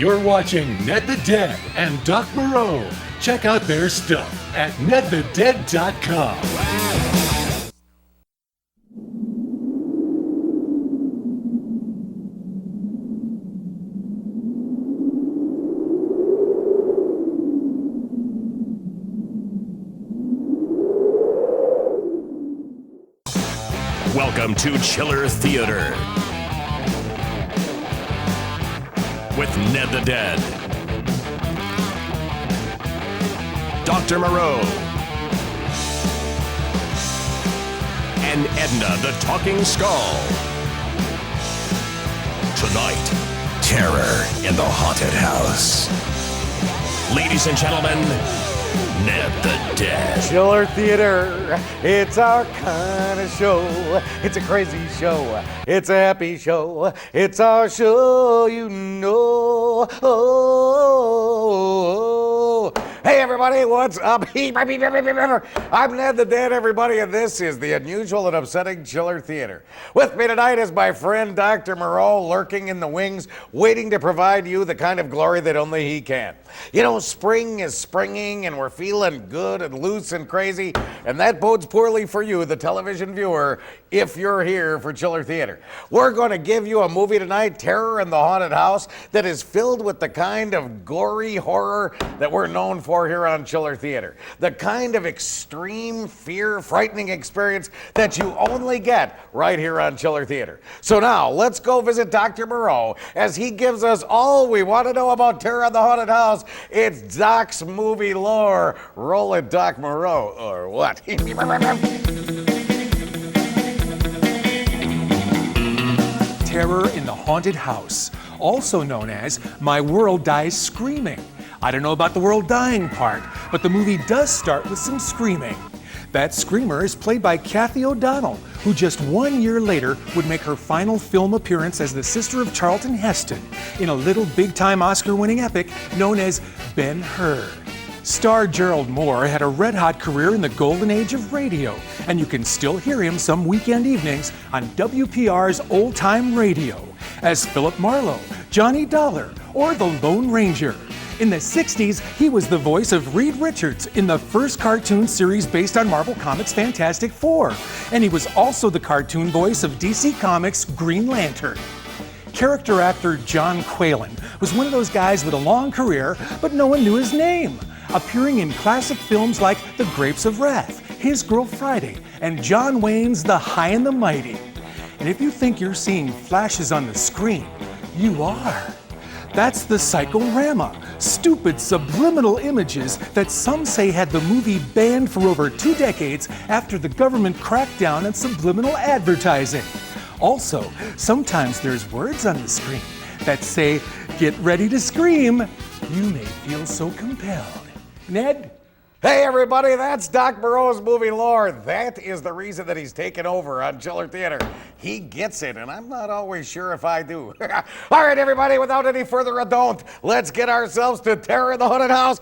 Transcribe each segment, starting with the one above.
You're watching Ned the Dead and Doc Moreau. Check out their stuff at nedthedead.com. Welcome to Chiller Theater with Ned the Dead, Dr. Moreau, and Edna the Talking Skull. Tonight, terror in the haunted house. Ladies and gentlemen, Ned the Dead. Chiller Theater, it's our kind of show. It's a crazy show. It's a happy show. It's our show, you know. Hey everybody, what's up? I'm Ned the Dead, everybody, and this is the unusual and upsetting Chiller Theater. With me tonight is my friend Dr. Moreau, lurking in the wings, waiting to provide you the kind of glory that only he can. You know, spring is springing and we're feeling good and loose and crazy, and that bodes poorly for you, the television viewer, if you're here for Chiller Theater. We're going to give you a movie tonight, Terror in the Haunted House, that is filled with the kind of gory horror that we're known for here on Chiller Theater. The kind of extreme fear, frightening experience that you only get right here on Chiller Theater. So now, let's go visit Dr. Moreau as he gives us all we want to know about Terror in the Haunted House. It's Doc's movie lore. Roll it, Doc Moreau, or what? Terror in the Haunted House, also known as My World Dies Screaming. I don't know about the world dying part, but the movie does start with some screaming. That screamer is played by Kathy O'Donnell, who just 1 year later would make her final film appearance as the sister of Charlton Heston in a little big-time Oscar-winning epic known as Ben-Hur. Star Gerald Moore had a red-hot career in the golden age of radio, and you can still hear him some weekend evenings on WPR's old-time radio as Philip Marlowe, Johnny Dollar, or the Lone Ranger. In the 60s, he was the voice of Reed Richards in the first cartoon series based on Marvel Comics' Fantastic Four, and he was also the cartoon voice of DC Comics' Green Lantern. Character actor John Quaylen was one of those guys with a long career, but no one knew his name, appearing in classic films like The Grapes of Wrath, His Girl Friday, and John Wayne's The High and the Mighty. And if you think you're seeing flashes on the screen, you are. That's the psychorama, stupid subliminal images that some say had the movie banned for over 2 decades after the government cracked down on subliminal advertising. Also, sometimes there's words on the screen that say, "Get ready to scream. You may feel so compelled." Ned? Hey everybody, that's Doc Moreau's movie lore. That is the reason that he's taken over on Chiller Theater. He gets it, and I'm not always sure if I do. All right, everybody, without any further ado, let's get ourselves to Terror in the Haunted House.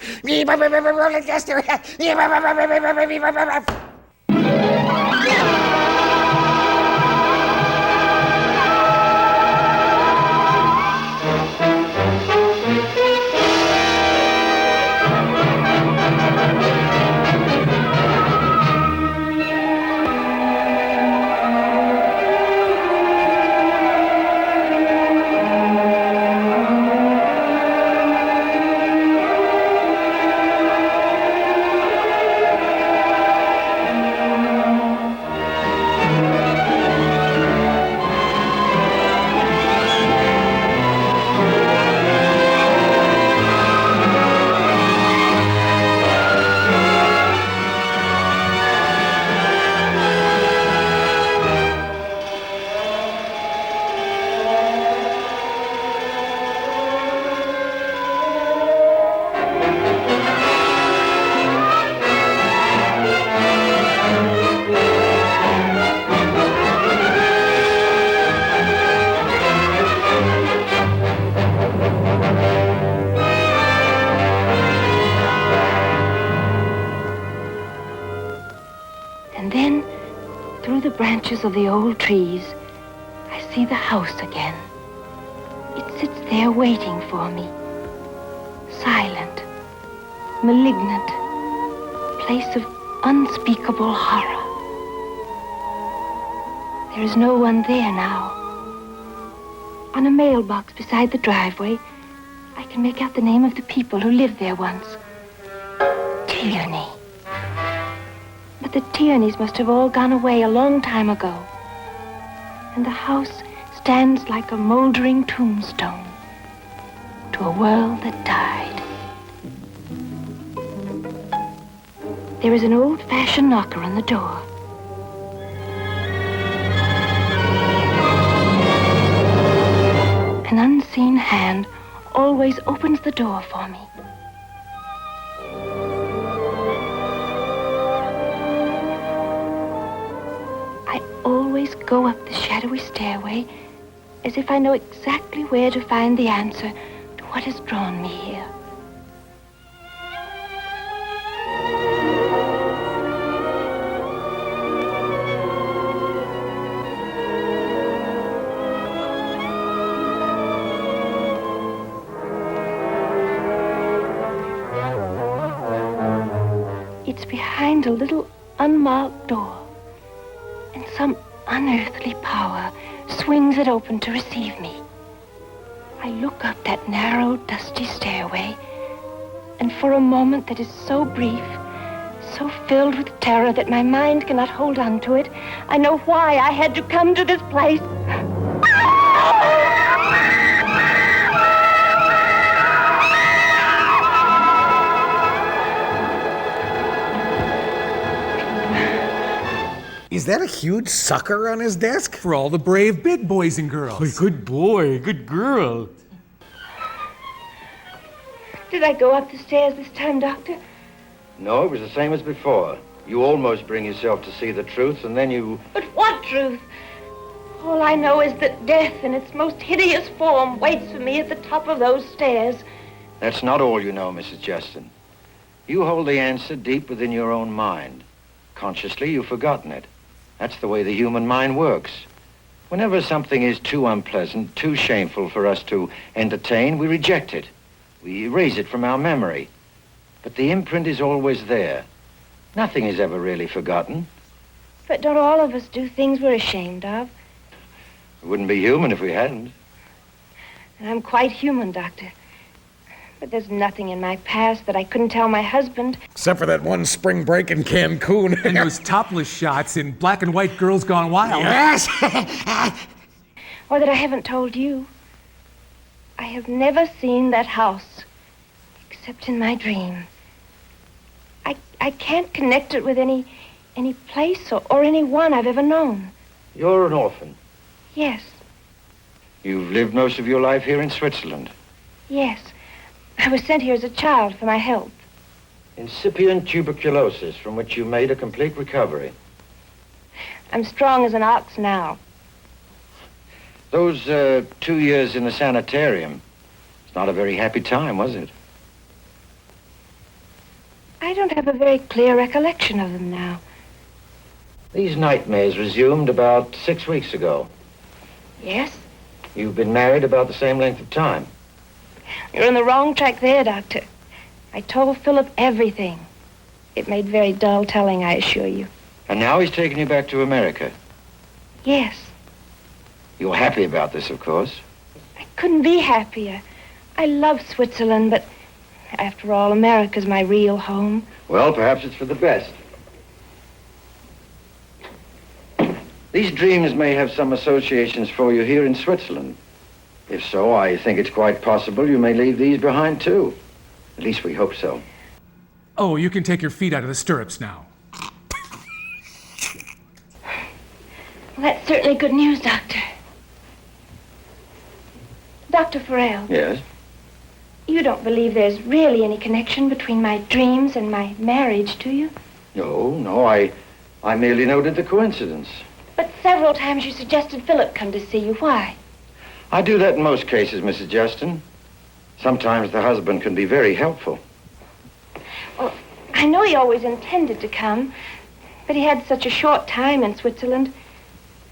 And then, through the branches of the old trees, I see the house again. It sits there waiting for me, silent, malignant place of unspeakable horror. There is no one there now. On a mailbox beside the driveway, I can make out the name of the people who lived there once. Tierney. But the Tierneys must have all gone away a long time ago. And the house stands like a moldering tombstone to a world that died. There is an old-fashioned knocker on the door. An unseen hand always opens the door for me. I always go up the shadowy stairway as if I know exactly where to find the answer to what has drawn me here. It's behind a little unmarked door, and some unearthly power swings it open to receive me. I look up that narrow, dusty stairway, and for a moment that is so brief, so filled with terror that my mind cannot hold on to it, I know why I had to come to this place. Is that a huge sucker on his desk? For all the brave big boys and girls. Good boy, good girl. Did I go up the stairs this time, Doctor? No, it was the same as before. You almost bring yourself to see the truth, and then you... But what truth? All I know is that death in its most hideous form waits for me at the top of those stairs. That's not all you know, Mrs. Justin. You hold the answer deep within your own mind. Consciously, you've forgotten it. That's the way the human mind works. Whenever something is too unpleasant, too shameful for us to entertain, we reject it. We erase it from our memory. But the imprint is always there. Nothing is ever really forgotten. But don't all of us do things we're ashamed of? We wouldn't be human if we hadn't. And I'm quite human, Doctor. But there's nothing in my past that I couldn't tell my husband. Except for that one spring break in Cancun. And those topless shots in Black and White Girls Gone Wild. Yes! Or that I haven't told you. I have never seen that house, except in my dream. I can't connect it with any place or anyone I've ever known. You're an orphan. Yes, You've lived most of your life here in Switzerland. yes. I was sent here as a child for my health. Incipient tuberculosis, from which you made a complete recovery. I'm strong as an ox now. Those 2 years in the sanitarium, it's not a very happy time, was it? I don't have a very clear recollection of them now. These nightmares resumed about 6 weeks ago. Yes? You've been married about the same length of time. You're on the wrong track there, Doctor. I told Philip everything. It made very dull telling, I assure you. And now he's taken you back to America. Yes, You're happy about this, of course. I couldn't be happier. I love Switzerland, but after all, America's my real home. Well, perhaps it's for the best. These dreams may have some associations for you here in Switzerland. If so, I think it's quite possible you may leave these behind, too. At least we hope so. Oh, you can take your feet out of the stirrups now. Well, that's certainly good news, Doctor. Dr. Farrell, Yes? you don't believe there's really any connection between my dreams and my marriage, do you? No, I merely noted the coincidence. But several times you suggested Philip come to see you. Why? I do that in most cases, Mrs. Justin. Sometimes the husband can be very helpful. Well, I know he always intended to come, but he had such a short time in Switzerland,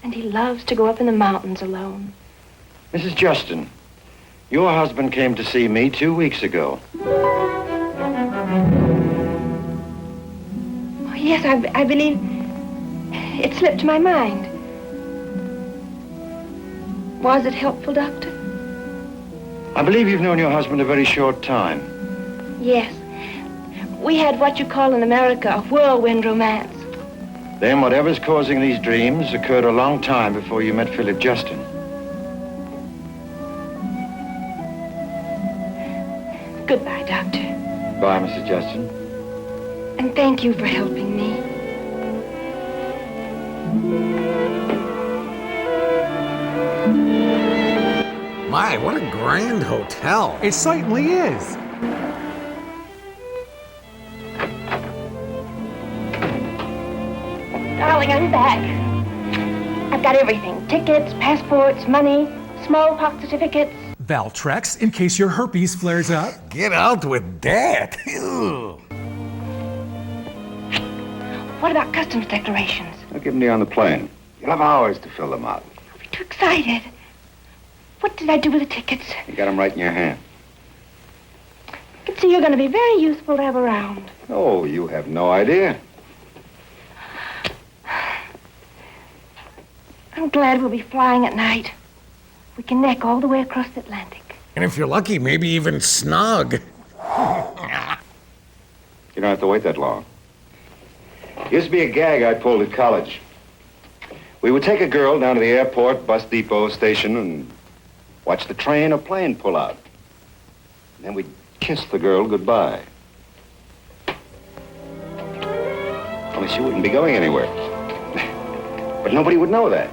and he loves to go up in the mountains alone. Mrs. Justin, Your husband came to see me 2 weeks ago. Oh, yes, I believe it slipped my mind. Was it helpful, Doctor? I believe you've known your husband a very short time. Yes. We had what you call in America a whirlwind romance. Then whatever's causing these dreams occurred a long time before you met Philip Justin. Goodbye, Doctor. Bye, Mrs. Justin. And thank you for helping me. My, what a grand hotel. It certainly is. Darling, I'm back. I've got everything. Tickets, passports, money, smallpox certificates. Valtrex, in case your herpes flares up. Get out with that. Ew. What about customs declarations? I'll give them to you on the plane. You'll have hours to fill them out. I'll be too excited. What did I do with the tickets? You got them right in your hand. I can see you're going to be very useful to have around. Oh, you have no idea. I'm glad we'll be flying at night. We can neck all the way across the Atlantic. And if you're lucky, maybe even snug. You don't have to wait that long. Used to be a gag I pulled at college. We would take a girl down to the airport, bus depot, station, and watch the train or plane pull out. And then we'd kiss the girl goodbye. Only she wouldn't be going anywhere. But nobody would know that.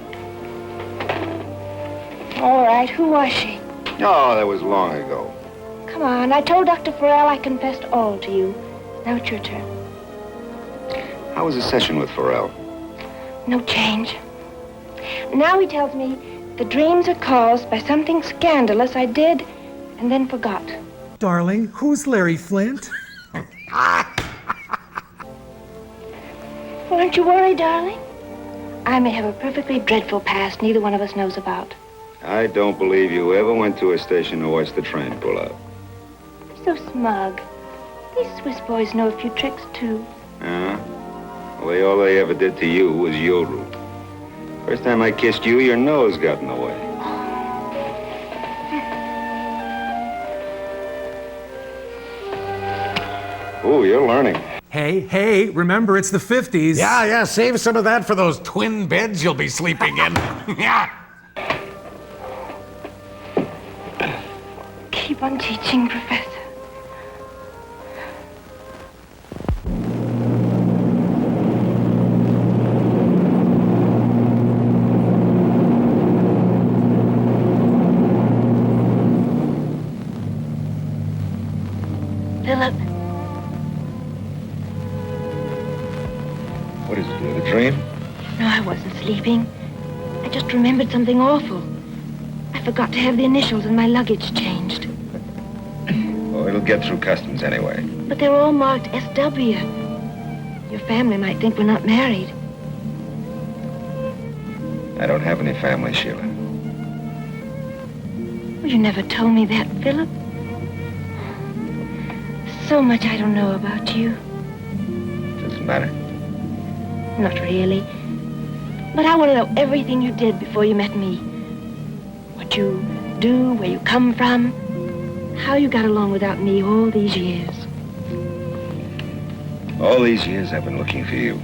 All right, who was she? Oh, that was long ago. Come on, I told Dr. Farrell I confessed all to you. Now it's your turn. How was the session with Farrell? No change. Now he tells me the dreams are caused by something scandalous I did and then forgot. Darling, who's Larry Flint? Well, aren't you worried, darling? I may have a perfectly dreadful past neither one of us knows about. I don't believe you ever went to a station to watch the train pull out. You're so smug. These Swiss boys know a few tricks, too. Well, all they ever did to you was yodel. First time I kissed you, your nose got in the way. Ooh, you're learning. Hey, remember it's the 50s. Yeah, save some of that for those twin beds you'll be sleeping in. Yeah. Keep on teaching, Professor. Philip. What is it, a dream? No, I wasn't sleeping. I just remembered something awful. I forgot to have the initials in my luggage changed. Oh, it'll get through customs anyway. But they're all marked SW. Your family might think we're not married. I don't have any family, Sheila. Well, you never told me that, Philip. So much I don't know about you. Doesn't matter. Not really. But I want to know everything you did before you met me. What you do, where you come from, how you got along without me all these years. All these years I've been looking for you.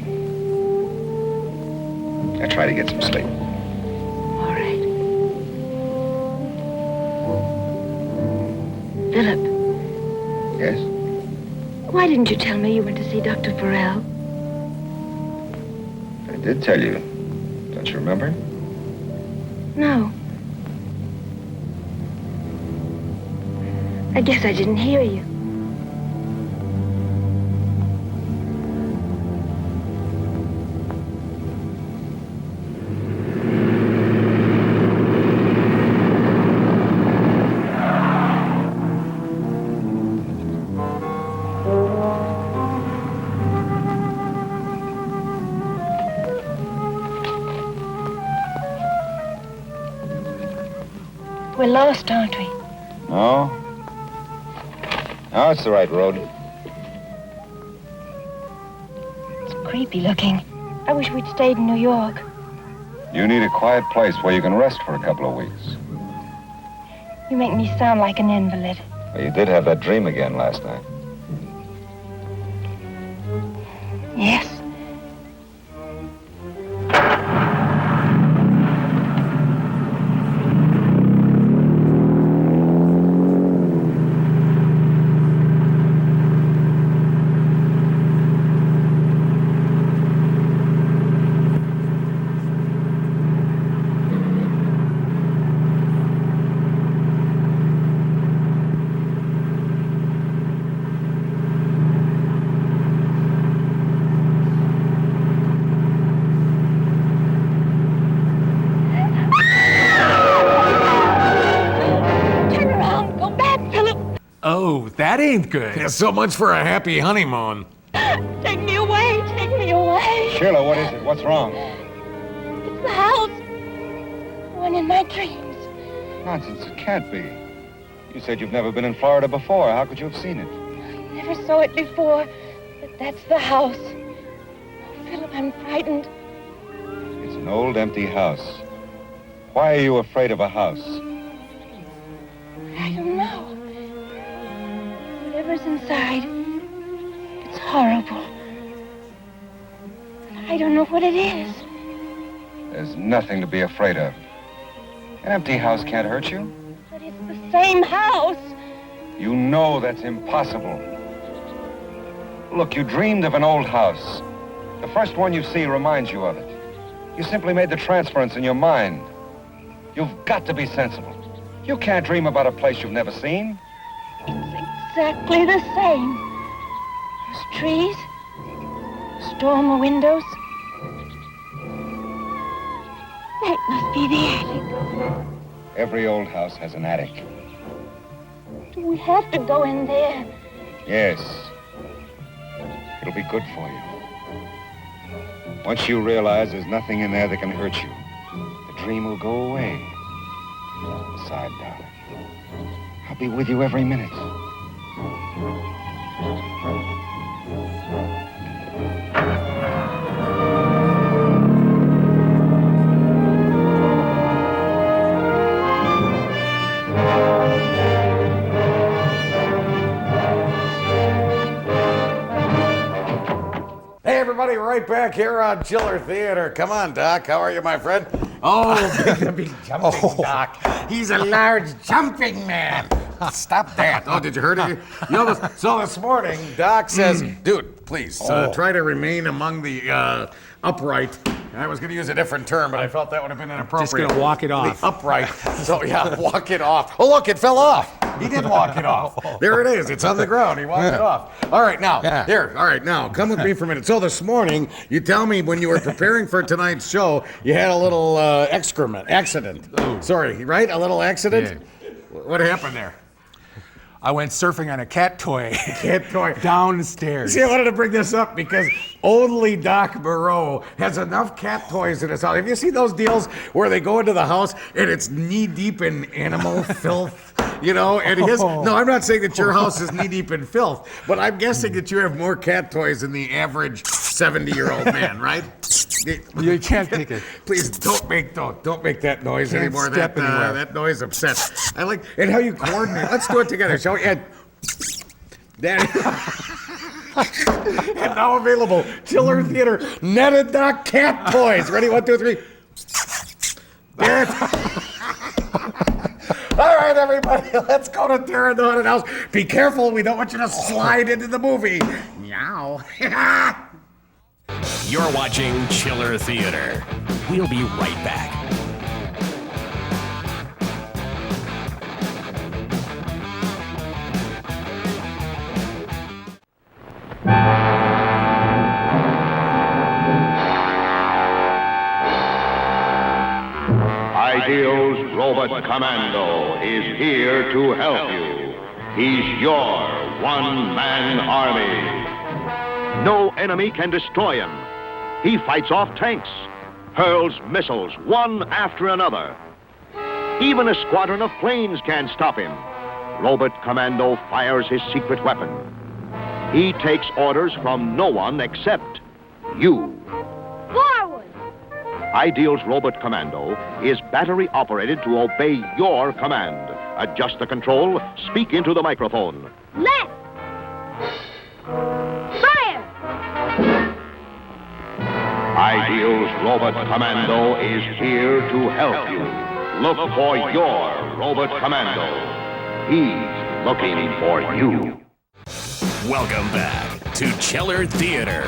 I try to get some sleep. All right. Philip, Yes? why didn't you tell me you went to see Dr. Farrell? I did tell you. Don't you remember? No. I guess I didn't hear you. We're lost, aren't we? No? No, it's the right road. It's creepy looking. I wish we'd stayed in New York. You need a quiet place where you can rest for a couple of weeks. You make me sound like an invalid. Well, you did have that dream again last night. Yes. Oh, that ain't good. Yeah, so much for a happy honeymoon. Take me away, take me away. Sheila, what is it? What's wrong? It's the house. The one in my dreams. Nonsense, it can't be. You said you've never been in Florida before. How could you have seen it? I never saw it before, but that's the house. Oh, Philip, I'm frightened. It's an old, empty house. Why are you afraid of a house? I don't know. Whatever's inside, it's horrible. And I don't know what it is. There's nothing to be afraid of. An empty house can't hurt you. But it's the same house. You know that's impossible. Look, you dreamed of an old house. The first one you see reminds you of it. You simply made the transference in your mind. You've got to be sensible. You can't dream about a place you've never seen. It's exactly the same. There's trees, storm the windows. That must be the attic. Every old house has an attic. Do we have to go in there? Yes. It'll be good for you. Once you realize there's nothing in there that can hurt you, the dream will go away. Besides, darling, I'll be with you every minute. Hey, everybody, right back here on Chiller Theater. Come on, Doc. How are you, my friend? Oh, big jumping Doc. He's a large jumping man. Stop that. Oh, did you hear it? So this morning, Doc says, dude, please, try to remain among the upright. I was going to use a different term, but I felt that would have been inappropriate. Just going to walk it off. The upright. So, yeah, walk it off. Oh, look, it fell off. He did walk it off. There it is. It's on the ground. He walked it off. All right, now, here. All right, now, come with me for a minute. So this morning, you tell me when you were preparing for tonight's show, you had a little accident. Oh. Sorry, right? A little accident? Yeah. What happened there? I went surfing on a cat toy. Cat toy. Downstairs. See, I wanted to bring this up because only Doc Moreau has enough cat toys in his house. Have you seen those deals where they go into the house and it's knee-deep in animal filth? You know, and his, no, I'm not saying that your house is knee-deep in filth, but I'm guessing that you have more cat toys than the average 70-year-old man, right? You can't take it. Please don't make that noise Can't anymore. Step anywhere. That noise upsets. I like and how you coordinate. Let's do it together, shall we? And now available, Chiller Theater netted Doc cat toys. Ready? 1, 2, 3. There. All right, everybody, let's go to Terror in the Haunted House. Be careful, we don't want you to slide into the movie. Meow. You're watching Chiller Theater. We'll be right back. Ideal's Robot Commando is here to help you. He's your one-man army. No enemy can destroy him. He fights off tanks, hurls missiles one after another. Even a squadron of planes can't stop him. Robot Commando fires his secret weapon. He takes orders from no one except you. Forward! Ideal's Robot Commando is battery operated to obey your command. Adjust the control, speak into the microphone. Left! Fire! Ideal's Robot Commando is here to help you. Look for your Robot Commando. He's looking for you. Welcome back to Chiller Theater.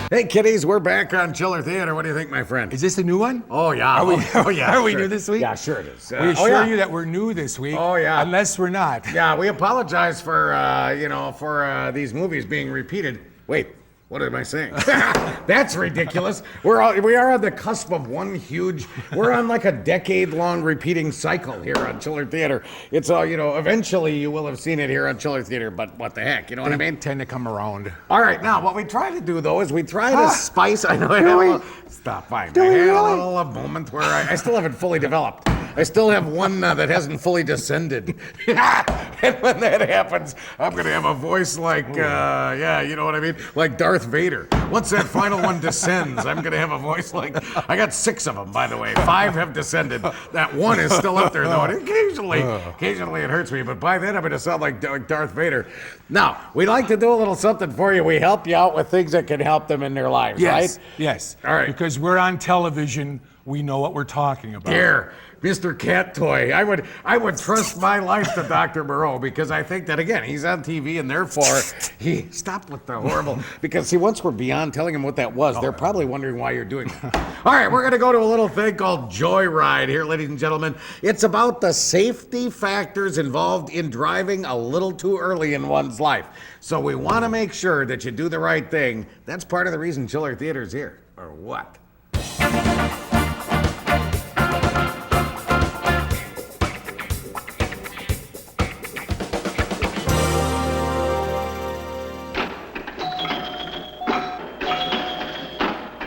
Hey, kiddies, we're back on Chiller Theater. What do you think, my friend? Is this a new one? Oh, yeah. Are we, oh, yeah. Are we sure. new this week? Yeah, sure it is. We assure you that we're new this week. Oh, yeah. Unless we're not. Yeah, we apologize for, these movies being repeated. Wait, what am I saying? That's ridiculous. We are on the cusp of we're on like a decade-long repeating cycle here on Chiller Theater. It's all, eventually you will have seen it here on Chiller Theater, but what the heck, you know what I mean? Tend to come around. All right, now what we try to do though is we try to spice. I know I had a little. Stop, fine. I had a little moment where I still haven't fully developed. I still have one that hasn't fully descended. And when that happens, I'm going to have a voice like, you know what I mean? Like Darth Vader. Once that final one descends, I'm going to have a voice like, I got 6 of them, by the way. 5 have descended. That one is still up there, though. And occasionally it hurts me, but by then I'm going to sound like Darth Vader. Now, we like to do a little something for you. We help you out with things that can help them in their lives, right? Yes. All right. Because we're on television, we know what we're talking about. There. Mr. Cat Toy. I would trust my life to Dr. Moreau because I think that, again, he's on TV and therefore he stopped with the horrible, because see, once we're beyond telling him what that was, they're probably wondering why you're doing that. All right, we're going to go to a little thing called Joyride here, ladies and gentlemen. It's about the safety factors involved in driving a little too early in one's life. So we want to make sure that you do the right thing. That's part of the reason Chiller Theater's here. Or what?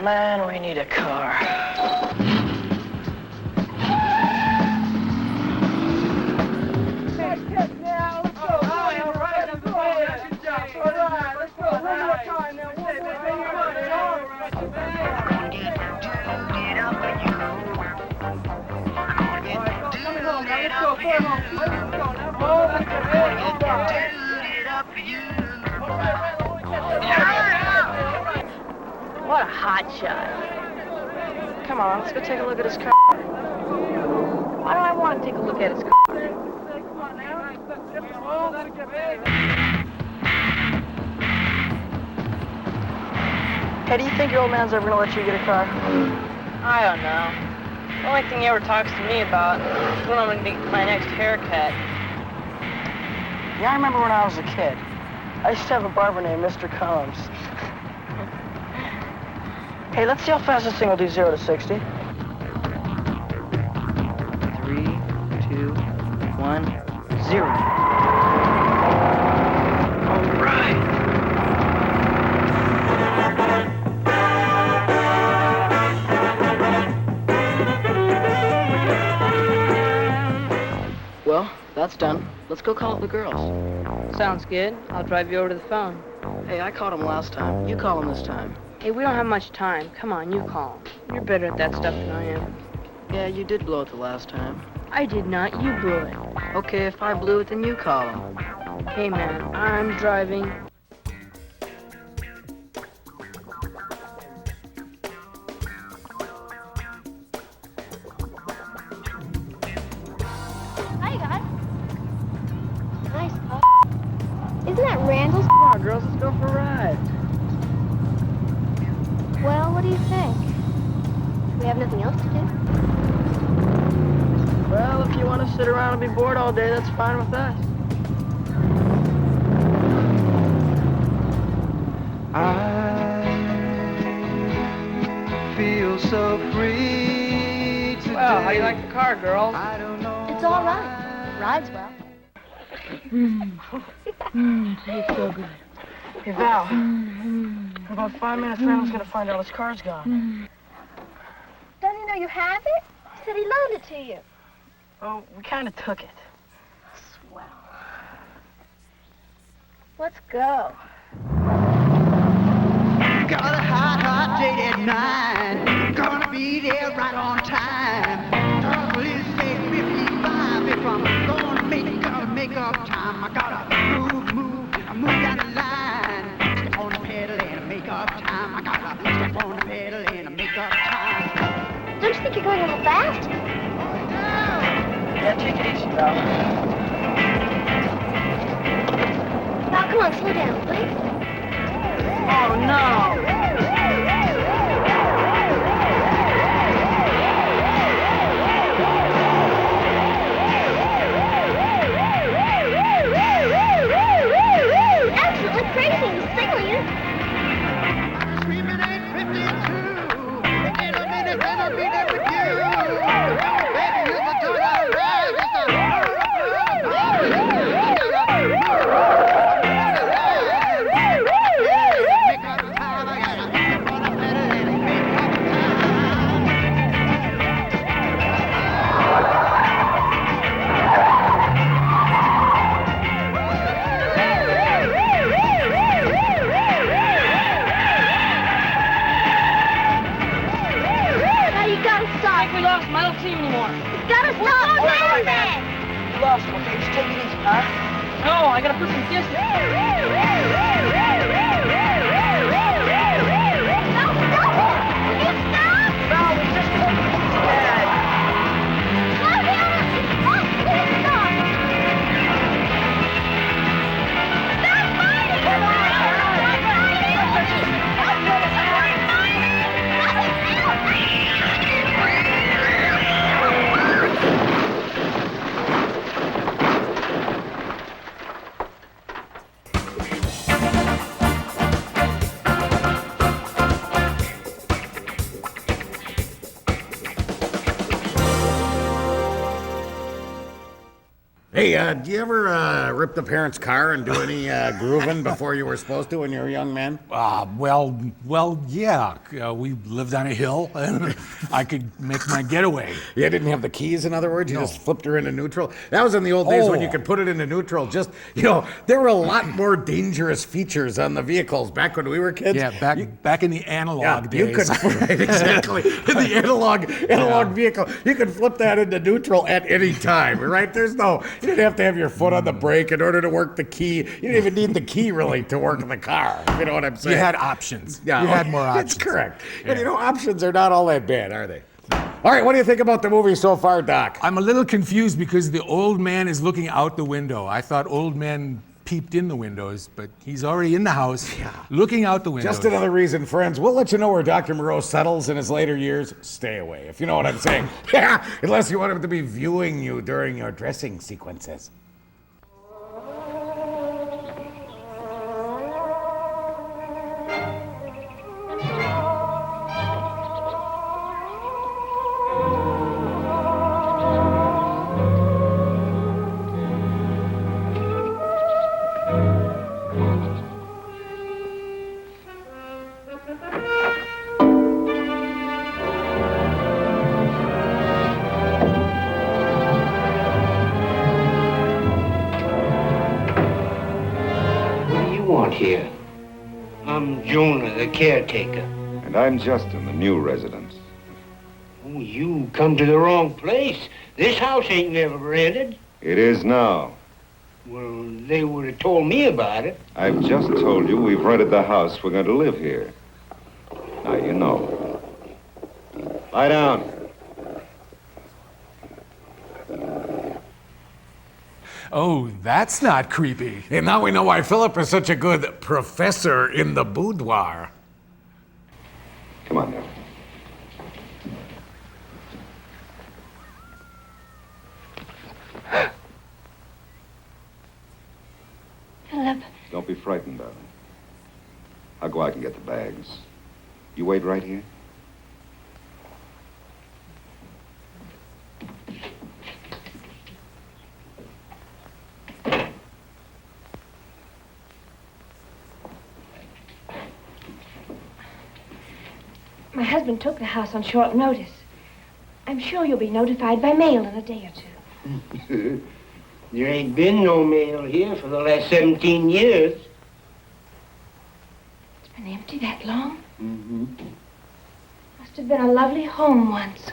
Man, we need a car. What a hot shot. Come on, let's go take a look at his car. Why do I want to take a look at his car? Hey, do you think your old man's ever gonna let you get a car? I don't know. The only thing he ever talks to me about is when I'm gonna get my next haircut. Yeah, I remember when I was a kid. I used to have a barber named Mr. Combs. Hey, let's see how fast this thing will do 0 to 60. 3, 2, 1, 0. All right. Well, that's done. Let's go call up the girls. Sounds good. I'll drive you over to the phone. Hey, I called them last time. You call them this time. Hey, we don't have much time. Come on, you call him. You're better at that stuff than I am. Yeah, you did blow it the last time. I did not. You blew it. Okay, if I blew it, then you call them. Hey, man, I'm driving. Hi, guys. Nice car. Isn't that Randall's? Come on, girls, let's go for a ride. Well, what do you think? We have nothing else to do. Well, if you want to sit around and be bored all day, that's fine with us. I feel so free today. Well, how do you like the car, girls? I don't know. It's all right. Rides well. Tastes so good. Hey, Val. In about 5 minutes, Randall's gonna find out his car's gone. Don't you know you have it? He said he loaned it to you. Oh, we kind of took it. Swell. Let's go. Got a hot, hot date at 9. Gonna be there right on time. Trouble is day 55. If I'm gonna make up time. I gotta move down the line. Step on the pedal and make up time. I gotta step on the pedal and make up time. Don't you think you're going a little fast? Yeah, take it easy, Val. Val, come on, slow down, please. Oh, no. Absolutely crazy. He's signaling. Screaming 852. In a minute, then I'll be there with you. Baby, you're the dog I ride. Now you gotta I stop. think we lost my little team anymore. You gotta stop. Wait a minute. You lost him, okay? Just take it easy, huh? No, I gotta put some distance. Val, we just took it easy, Dad. Hey, do you ever rip the parents' car and do any grooving before you were supposed to when you were a young man? Well, yeah. We lived on a hill, and I could make my getaway. You didn't have the keys, in other words? You just flipped her into neutral? That was in the old days when you could put it into neutral. Just, there were a lot more dangerous features on the vehicles back when we were kids. Yeah, back in the analog days. You could, right, exactly. In the analog vehicle, you could flip that into neutral at any time, right? You didn't have to have your foot on the brake in order to work the key. You didn't even need the key, really, to work in the car. You know what I'm saying? You had options. Yeah, you had more options. That's correct. Yeah. And options are not all that bad, are they? All right, what do you think about the movie so far, Doc? I'm a little confused because the old man is looking out the window. I thought old man peeped in the windows, but he's already in the house, looking out the windows. Just another reason, friends. We'll let you know where Dr. Moreau settles in his later years. Stay away, if you know what I'm saying. Yeah, unless you want him to be viewing you during your dressing sequences. Here. I'm Jonah, the caretaker. And I'm Justin, the new resident. Oh, you come to the wrong place. This house ain't never rented. It is now. Well, they would have told me about it. I've just told you we've rented the house. We're going to live here. Now you know. Lie down. Oh, that's not creepy. And now we know why Philip is such a good professor in the boudoir. Come on now. Philip. Don't be frightened, darling. I'll go out and get the bags. You wait right here. My husband took the house on short notice. I'm sure you'll be notified by mail in a day or two. There ain't been no mail here for the last 17 years. It's been empty that long? Mm-hmm. Must have been a lovely home once.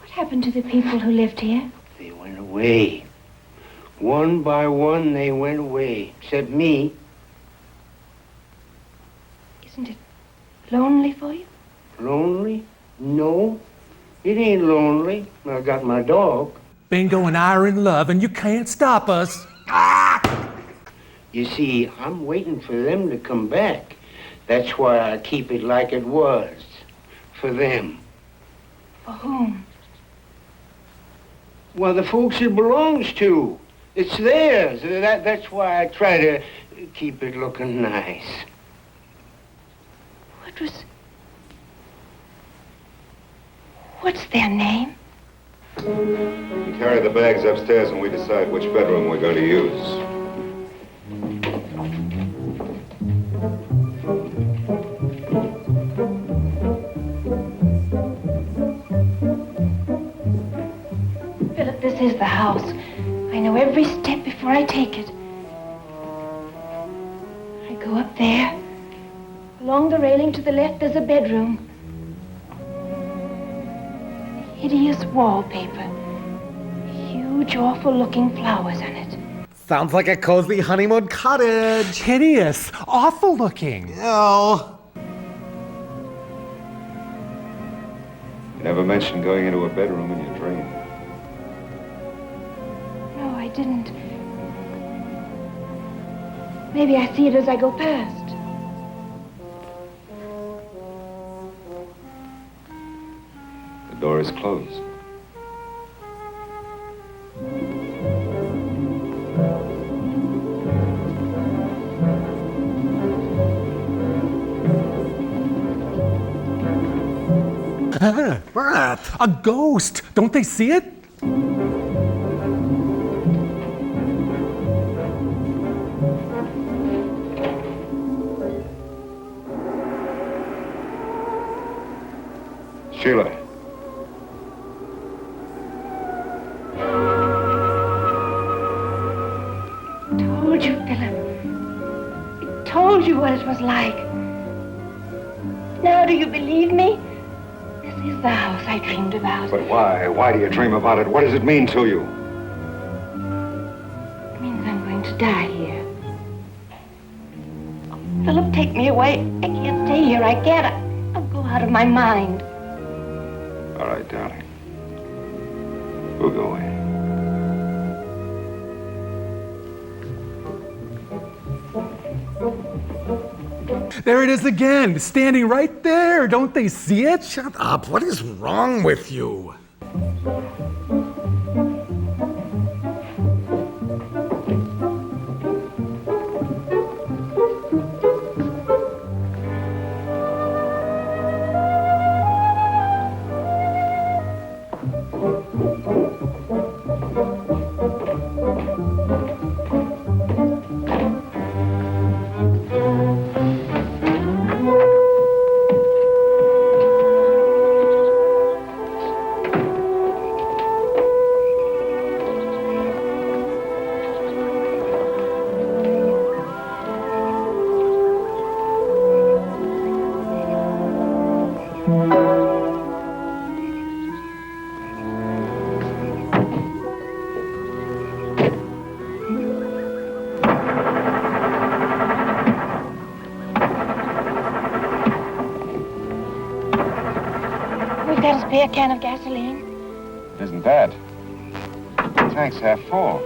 What happened to the people who lived here? They went away. One by one, they went away. Except me. Isn't it lonely for you? Lonely? No. It ain't lonely. I got my dog. Bingo and I are in love, and you can't stop us. You see, I'm waiting for them to come back. That's why I keep it like it was. For them. For whom? Well, the folks it belongs to. It's theirs. That's why I try to keep it looking nice. What's their name? Carry the bags upstairs and we decide which bedroom we're going to use. Philip, this is the house. I know every step before I take it. I go up there. Along the railing to the left, there's a bedroom. Hideous wallpaper. Huge, awful-looking flowers on it. Sounds like a cozy honeymoon cottage. Hideous, awful-looking. Oh. You never mentioned going into a bedroom in your dream. No, I didn't. Maybe I see it as I go past. The door is closed. What? A ghost. Don't they see it? Sheila. Told you, Philip. I told you what it was like. Now do you believe me? This is the house I dreamed about. But why? Why do you dream about it? What does it mean to you? It means I'm going to die here. Oh, Philip, take me away. I can't stay here. I can't. I'll go out of my mind. All right, darling. We'll go away. There it is again, standing right there. Don't they see it? Shut up. What is wrong with you? We've got a spare can of gasoline. Isn't that? The tank's half full.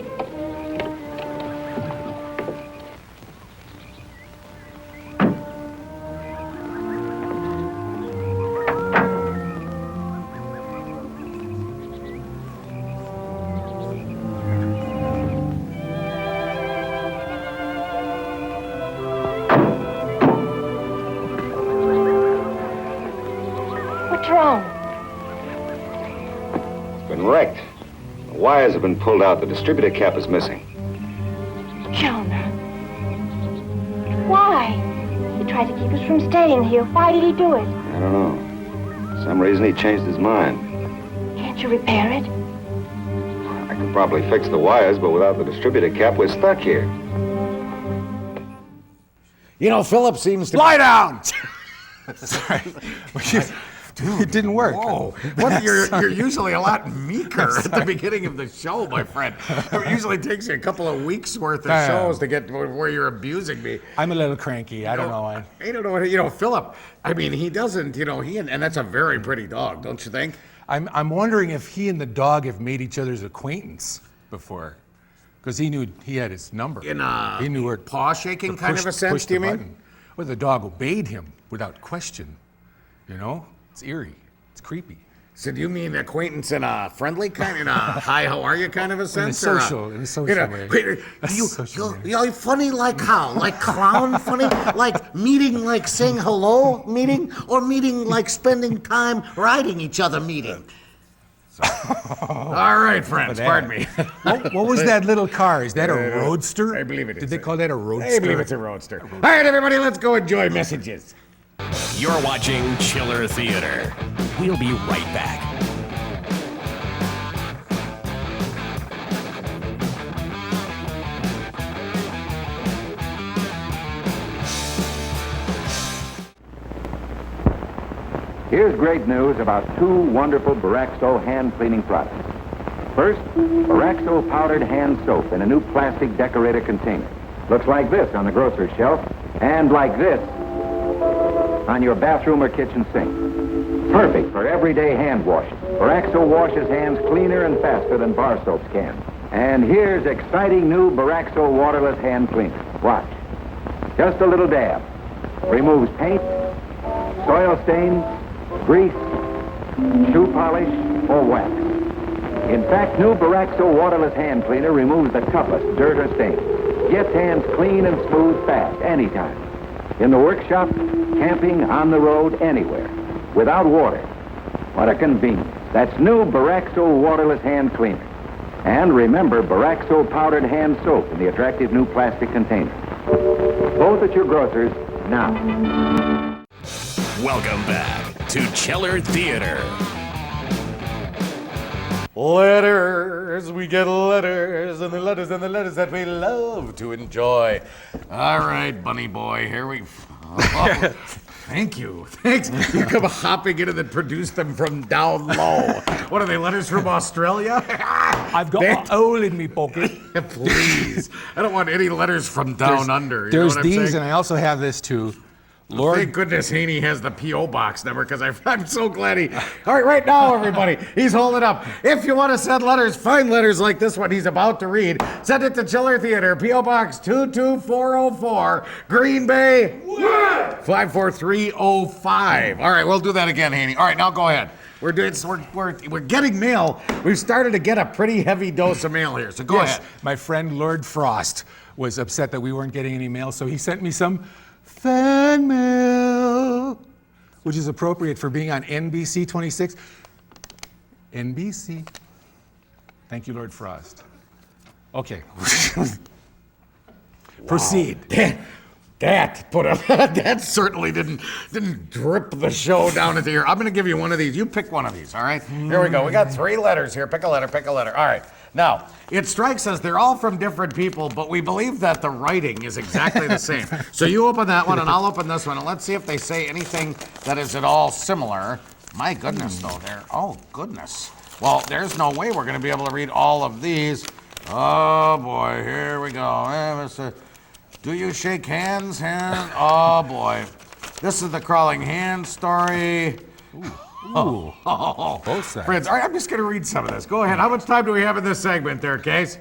What's wrong? It's been wrecked. The wires have been pulled out. The distributor cap is missing. Jonah. Why? He tried to keep us from staying here. Why did he do it? I don't know. For some reason he changed his mind. Can't you repair it? Could probably fix the wires, but without the distributor cap, we're stuck here. You know, Philip seems to... Lie down! Sorry. It didn't work. Whoa. You're usually a lot meeker at the beginning of the show, my friend. It usually takes you a couple of weeks worth of shows to get to where you're abusing me. I'm a little cranky. I don't know. I don't know. You know, Philip, I mean, he doesn't, you know, and that's a very pretty dog, don't you think? I'm wondering if he and the dog have made each other's acquaintance before. Because he knew he had his number. He knew where paw shaking kind of a sense, do you mean? Well, the dog obeyed him without question. You know? It's eerie. It's creepy. So do you mean acquaintance in a friendly kind, in a hi, how are you kind of a sense? In a social way. You funny like how? Like clown funny? Like meeting like saying hello meeting? Or meeting like spending time riding each other meeting? All right, friends, pardon me. What was that little car? Is that a roadster? I believe it is. Did they call that a roadster? I believe it's a roadster. All right, everybody, let's go enjoy messages. You're watching Chiller Theater. We'll be right back. Here's great news about two wonderful Baraxo hand cleaning products. First, Baraxo powdered hand soap in a new plastic decorator container. Looks like this on the grocery shelf, and like this on your bathroom or kitchen sink. Perfect for everyday hand washing. Baraxo washes hands cleaner and faster than bar soaps can. And here's exciting new Baraxo waterless hand cleaner. Watch. Just a little dab. Removes paint, soil stains, grease, shoe polish, or wax. In fact, new Baraxo waterless hand cleaner removes the toughest dirt or stain. Gets hands clean and smooth fast, anytime. In the workshop, camping, on the road, anywhere. Without water. What a convenience. That's new Baraxo waterless hand cleaner. And remember Baraxo powdered hand soap in the attractive new plastic container. Both at your grocers now. Welcome back to Chiller Theater. Letters, we get letters, and the letters that we love to enjoy. All right, bunny boy, here we... Oh, thank you. Thanks. You come hopping in and produce them from down low. What are they, letters from Australia? I've got all in me pocket. Please. I don't want any letters from down under. You There's know what I'm these, saying? and I also have this too. Lord, thank goodness Haney has the P.O. box number, because I'm so glad he... All right, right now, everybody, he's holding up. If you want to send letters, fine letters like this one he's about to read, send it to Chiller Theater, P.O. Box 22404, Green Bay, 54305. All right, we'll do that again, Haney. All right, now go ahead. We're getting mail. We've started to get a pretty heavy dose of mail here, so go ahead. My friend Lord Frost was upset that we weren't getting any mail, so he sent me some fan mail, which is appropriate for being on NBC 26. NBC. Thank you, Lord Frost. Okay. Proceed. That certainly didn't drip the show down into here. I'm going to give you one of these. You pick one of these, all right? Here we go. We got 3 letters here. Pick a letter, pick a letter. All right. Now, it strikes us they're all from different people, but we believe that the writing is exactly the same. So you open that one, and I'll open this one, and let's see if they say anything that is at all similar. My goodness, though. Oh, goodness. Well, there's no way we're going to be able to read all of these. Oh, boy. Here we go. Do you shake hands? Oh, boy. This is the crawling hand story. Ooh. Both sides. Friends, all right, I'm just going to read some of this. Go ahead. How much time do we have in this segment there, Case?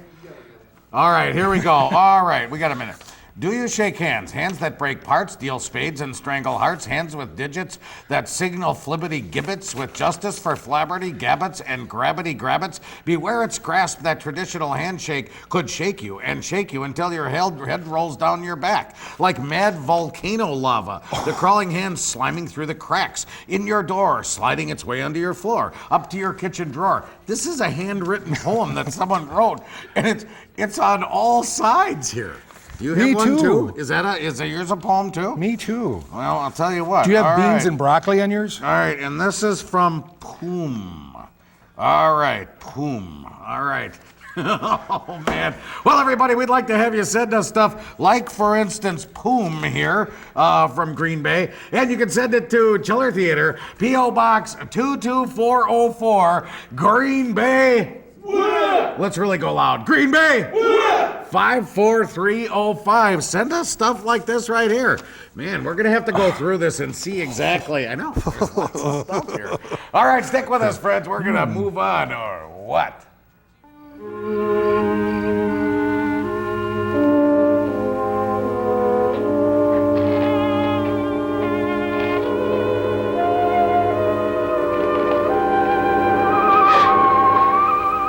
All right, here we go. All right, we got a minute. Do you shake hands? Hands that break parts, deal spades, and strangle hearts. Hands with digits that signal flibbity gibbets with justice for flabberty gabbets and grabbity grabbits. Beware its grasp that traditional handshake could shake you until your head rolls down your back. Like mad volcano lava, the crawling hand sliming through the cracks. In your door, sliding its way under your floor, up to your kitchen drawer. This is a handwritten poem that someone wrote, and it's on all sides here. You have one too? Is yours a poem too? Me too. Well, I'll tell you what. Do you have beans and broccoli on yours? All right, and this is from Poom. All right, Poom. All right. Oh, man. Well, everybody, we'd like to have you send us stuff like, for instance, Poom here from Green Bay. And you can send it to Chiller Theater, P.O. Box 22404, Green Bay. Let's really go loud. Green Bay. 54305. Send us stuff like this right here. Man, we're going to have to go through this and see exactly. I know. There's lots of stuff here. All right, stick with us, friends. We're going to move on, or what?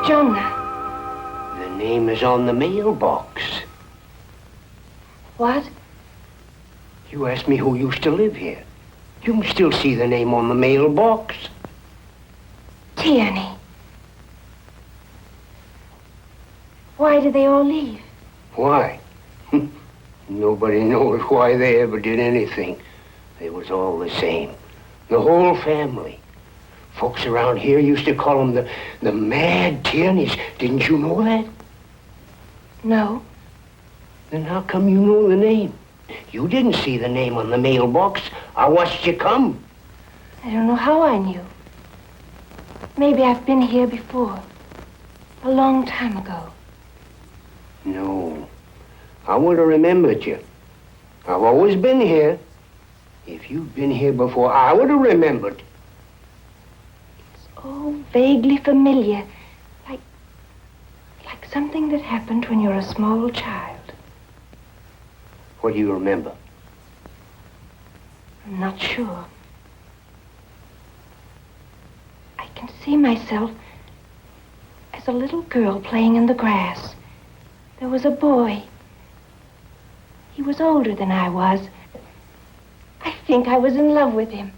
Jonah. The name is on the mailbox. What? You asked me who used to live here. You can still see the name on the mailbox. Tierney. Why did they all leave? Why? Nobody knows why they ever did anything. They was all the same. The whole family. Folks around here used to call them the Mad Tierneys. Didn't you know that? No. Then how come you know the name? You didn't see the name on the mailbox. I watched you come. I don't know how I knew. Maybe I've been here before. A long time ago. No. I would have remembered you. I've always been here. If you'd been here before, I would have remembered. Oh, vaguely familiar. Like something that happened when you're a small child. What do you remember? I'm not sure. I can see myself as a little girl playing in the grass. There was a boy. He was older than I was. I think I was in love with him.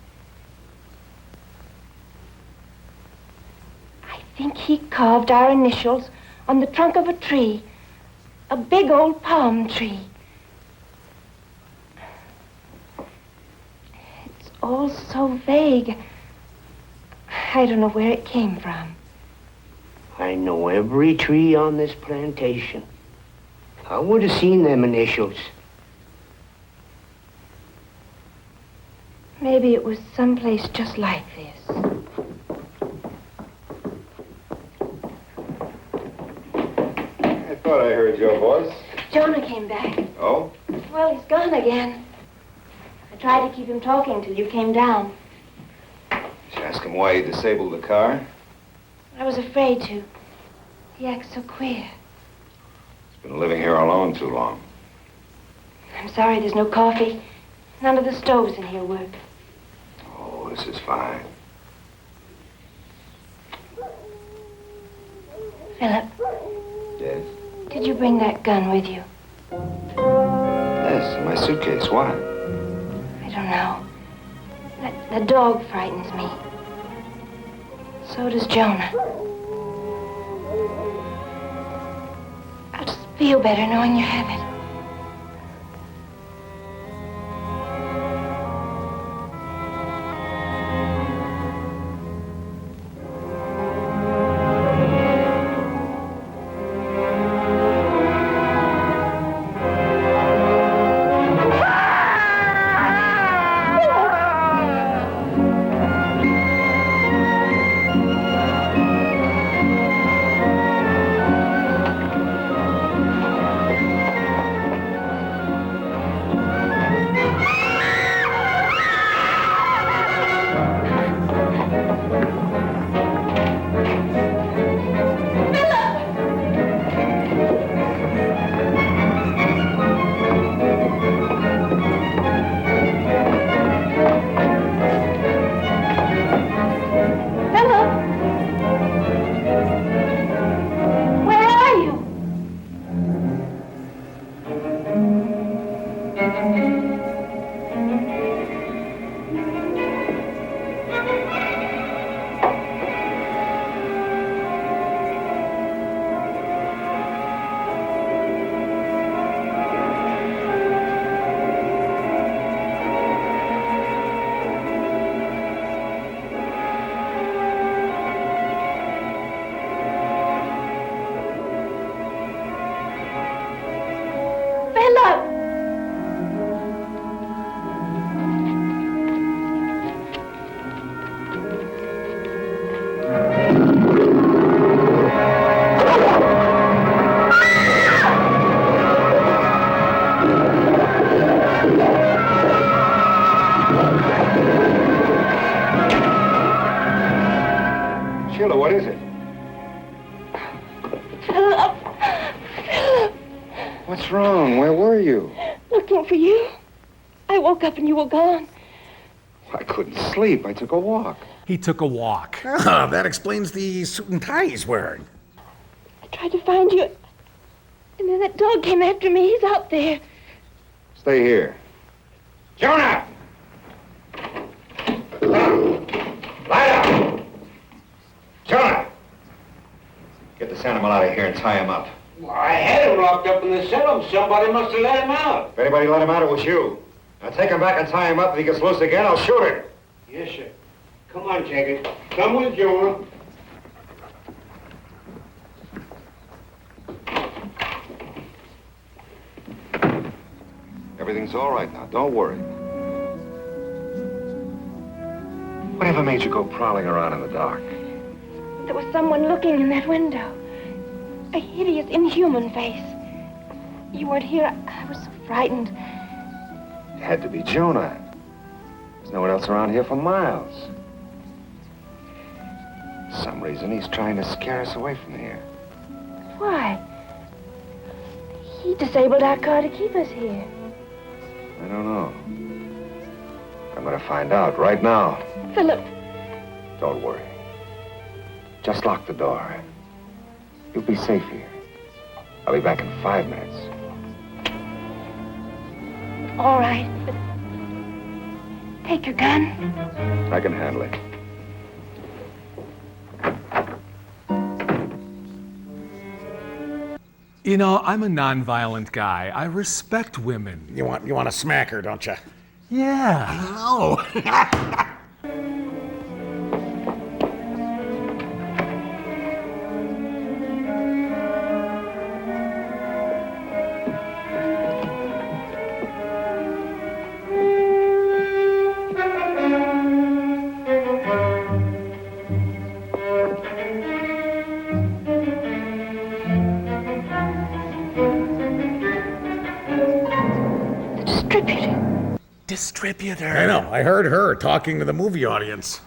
I think he carved our initials on the trunk of a tree. A big old palm tree. It's all so vague. I don't know where it came from. I know every tree on this plantation. I would have seen them initials. Maybe it was someplace just like this. I thought I heard your voice. Jonah came back. Oh? Well, he's gone again. I tried to keep him talking till you came down. Did you ask him why he disabled the car? I was afraid to. He acts so queer. He's been living here alone too long. I'm sorry there's no coffee. None of the stoves in here work. Oh, this is fine. Philip, Yes? did you bring that gun with you? Yes, in my suitcase. Why? I don't know. The dog frightens me. So does Jonah. I'll just feel better knowing you have it. What's wrong? Where were you? Looking for you. I woke up and you were gone. I couldn't sleep. I took a walk. He took a walk. Ah, that explains the suit and tie he's wearing. I tried to find you. And then that dog came after me. He's out there. Stay here. Jonah! Lie down! Jonah! Get this animal out of here and tie him up. I had him locked up in the cell. Somebody must have let him out. If anybody let him out, it was you. Now take him back and tie him up. If he gets loose again, I'll shoot him. Yes, sir. Come on, Jagged. Come with Jonah. Everything's all right now. Don't worry. Whatever made you go prowling around in the dark? There was someone looking in that window. A hideous, inhuman face. You weren't here. I was so frightened. It had to be Jonah. There's no one else around here for miles. For some reason, he's trying to scare us away from here. Why? He disabled our car to keep us here. I don't know. I'm gonna find out right now. Philip. Don't worry. Just lock the door. You'll be safe here. I'll be back in 5 minutes. All right, but take your gun. I can handle it. You know, I'm a nonviolent guy. I respect women. You want to smack her, don't you? Yeah. Oh. Distributor. I know. I heard her talking to the movie audience.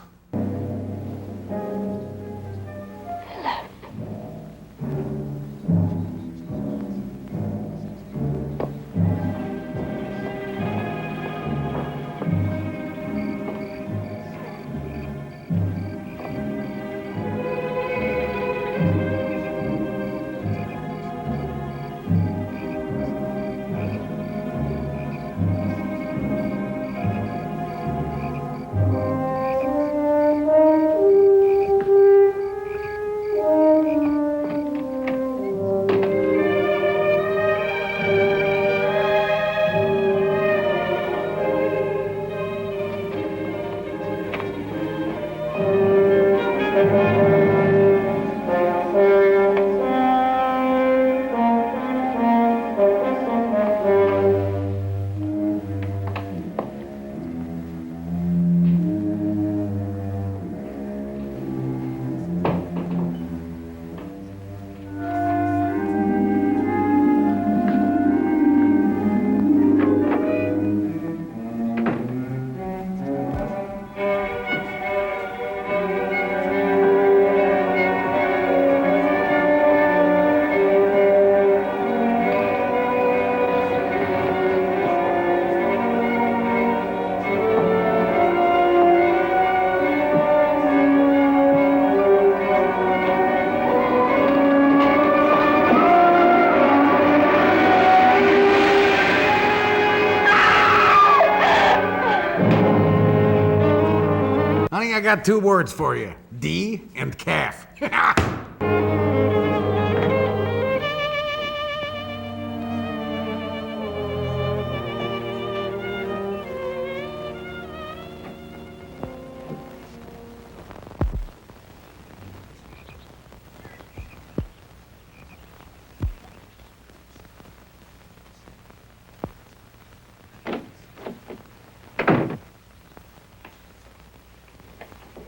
Honey, I got 2 words for you. D and calf.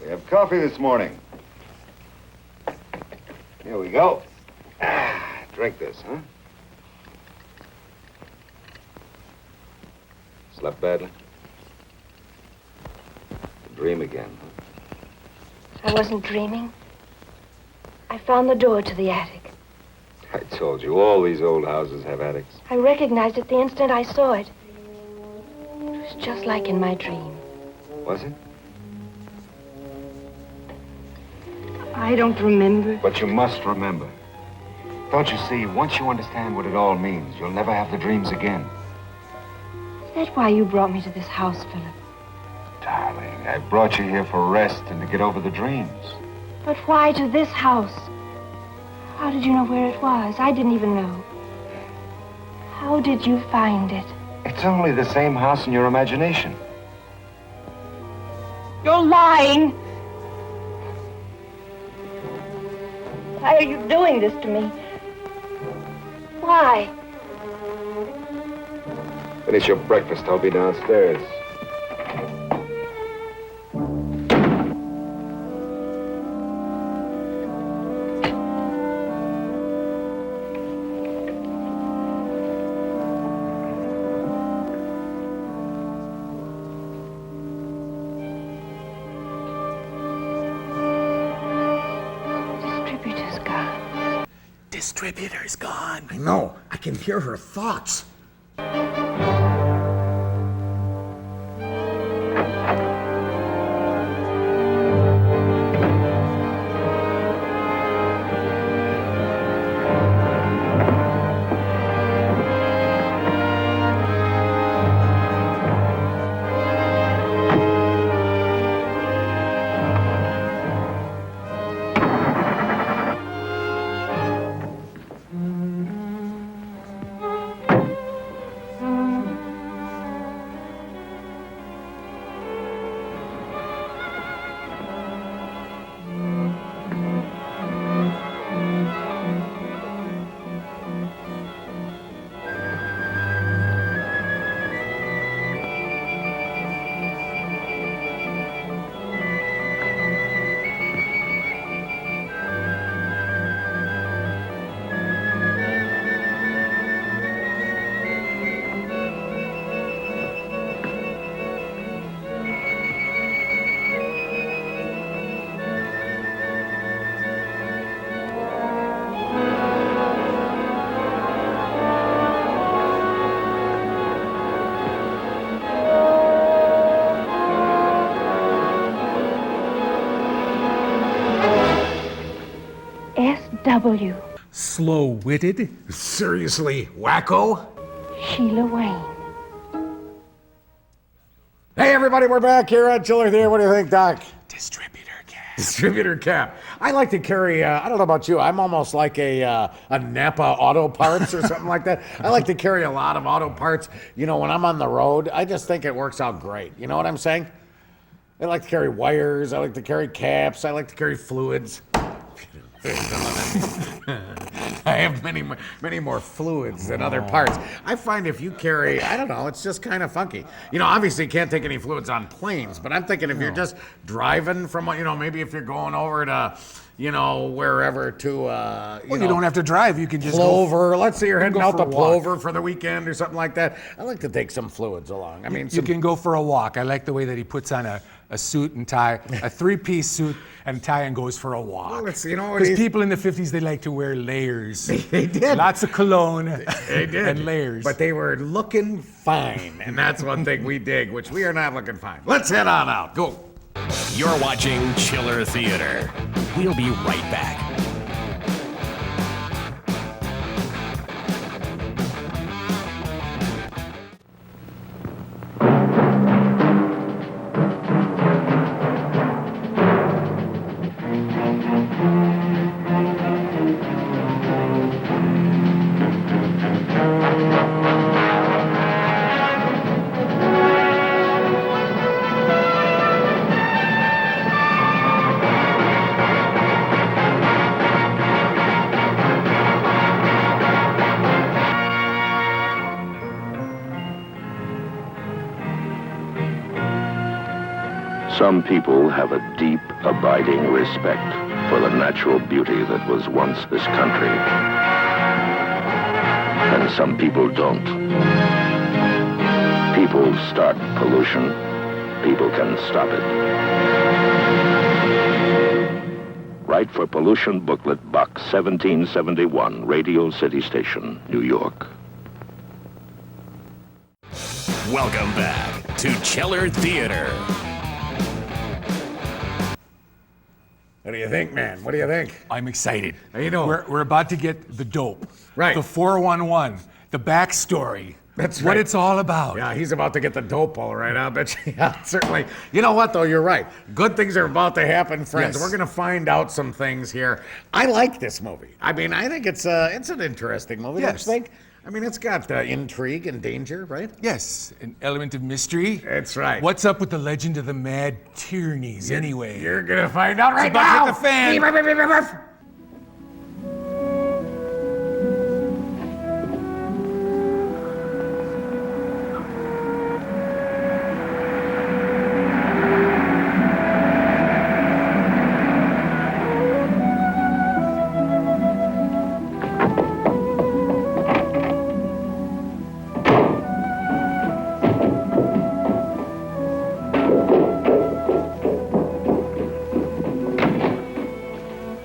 We have coffee this morning. Here we go. Drink this, huh? Slept badly? Dream again, huh? I wasn't dreaming. I found the door to the attic. I told you, all these old houses have attics. I recognized it the instant I saw it. It was just like in my dream. Was it? I don't remember. But you must remember. Don't you see, once you understand what it all means, you'll never have the dreams again. Is that why you brought me to this house, Philip? Darling, I brought you here for rest and to get over the dreams. But why to this house? How did you know where it was? I didn't even know. How did you find it? It's only the same house in your imagination. You're lying! Why are you doing this to me? Why? Finish your breakfast. I'll be downstairs. Distributor's gone. I know. I can hear her thoughts. S.W. Slow-witted? Seriously, wacko? Sheila Wayne. Hey, everybody, we're back here on Chiller Theater. What do you think, Doc? Distributor cap. Distributor cap. I like to carry, I don't know about you, I'm almost like a Napa Auto Parts or something like that. I like to carry a lot of auto parts. You know, when I'm on the road, I just think it works out great. You know what I'm saying? I like to carry wires. I like to carry caps. I like to carry fluids. I have many more fluids than other parts. I find if you carry, I don't know, it's just kind of funky. You know, obviously you can't take any fluids on planes, but I'm thinking if you're just driving from, you know, maybe if you're going over to, you know, wherever to, you don't have to drive. You can just Plover. Let's say you're heading out to walk. Plover for the weekend or something like that. I like to take some fluids along. I mean, you can go for a walk. I like the way that he puts on a suit and tie, a three-piece suit and tie, and goes for a walk. Well, you know what? Because people in the 50s, they like to wear layers. They did. Lots of cologne They did. and layers. But they were looking fine, and that's one thing we dig, which we are not looking fine. Let's head on out. Go. You're watching Chiller Theater. We'll be right back. Some people have a deep, abiding respect for the natural beauty that was once this country. And some people don't. People start pollution. People can stop it. Write for Pollution Booklet Box 1771, Radio City Station, New York. Welcome back to Chiller Theater. What do you think, man? What do you think? I'm excited. How you doing? We're about to get the dope. Right. The 411, the backstory. That's what right. it's all about. Yeah, he's about to get the dope, all right. I bet you. Yeah, certainly. You know what, though? You're right. Good things are about to happen, friends. Yes. We're going to find out some things here. I like this movie. I mean, I think it's an interesting movie, Yes. don't you think? I mean, it's got intrigue and danger, right? Yes, an element of mystery. That's right. What's up with the legend of the Mad Tierneys, anyway? You're going to find out right about now. to hit the fan.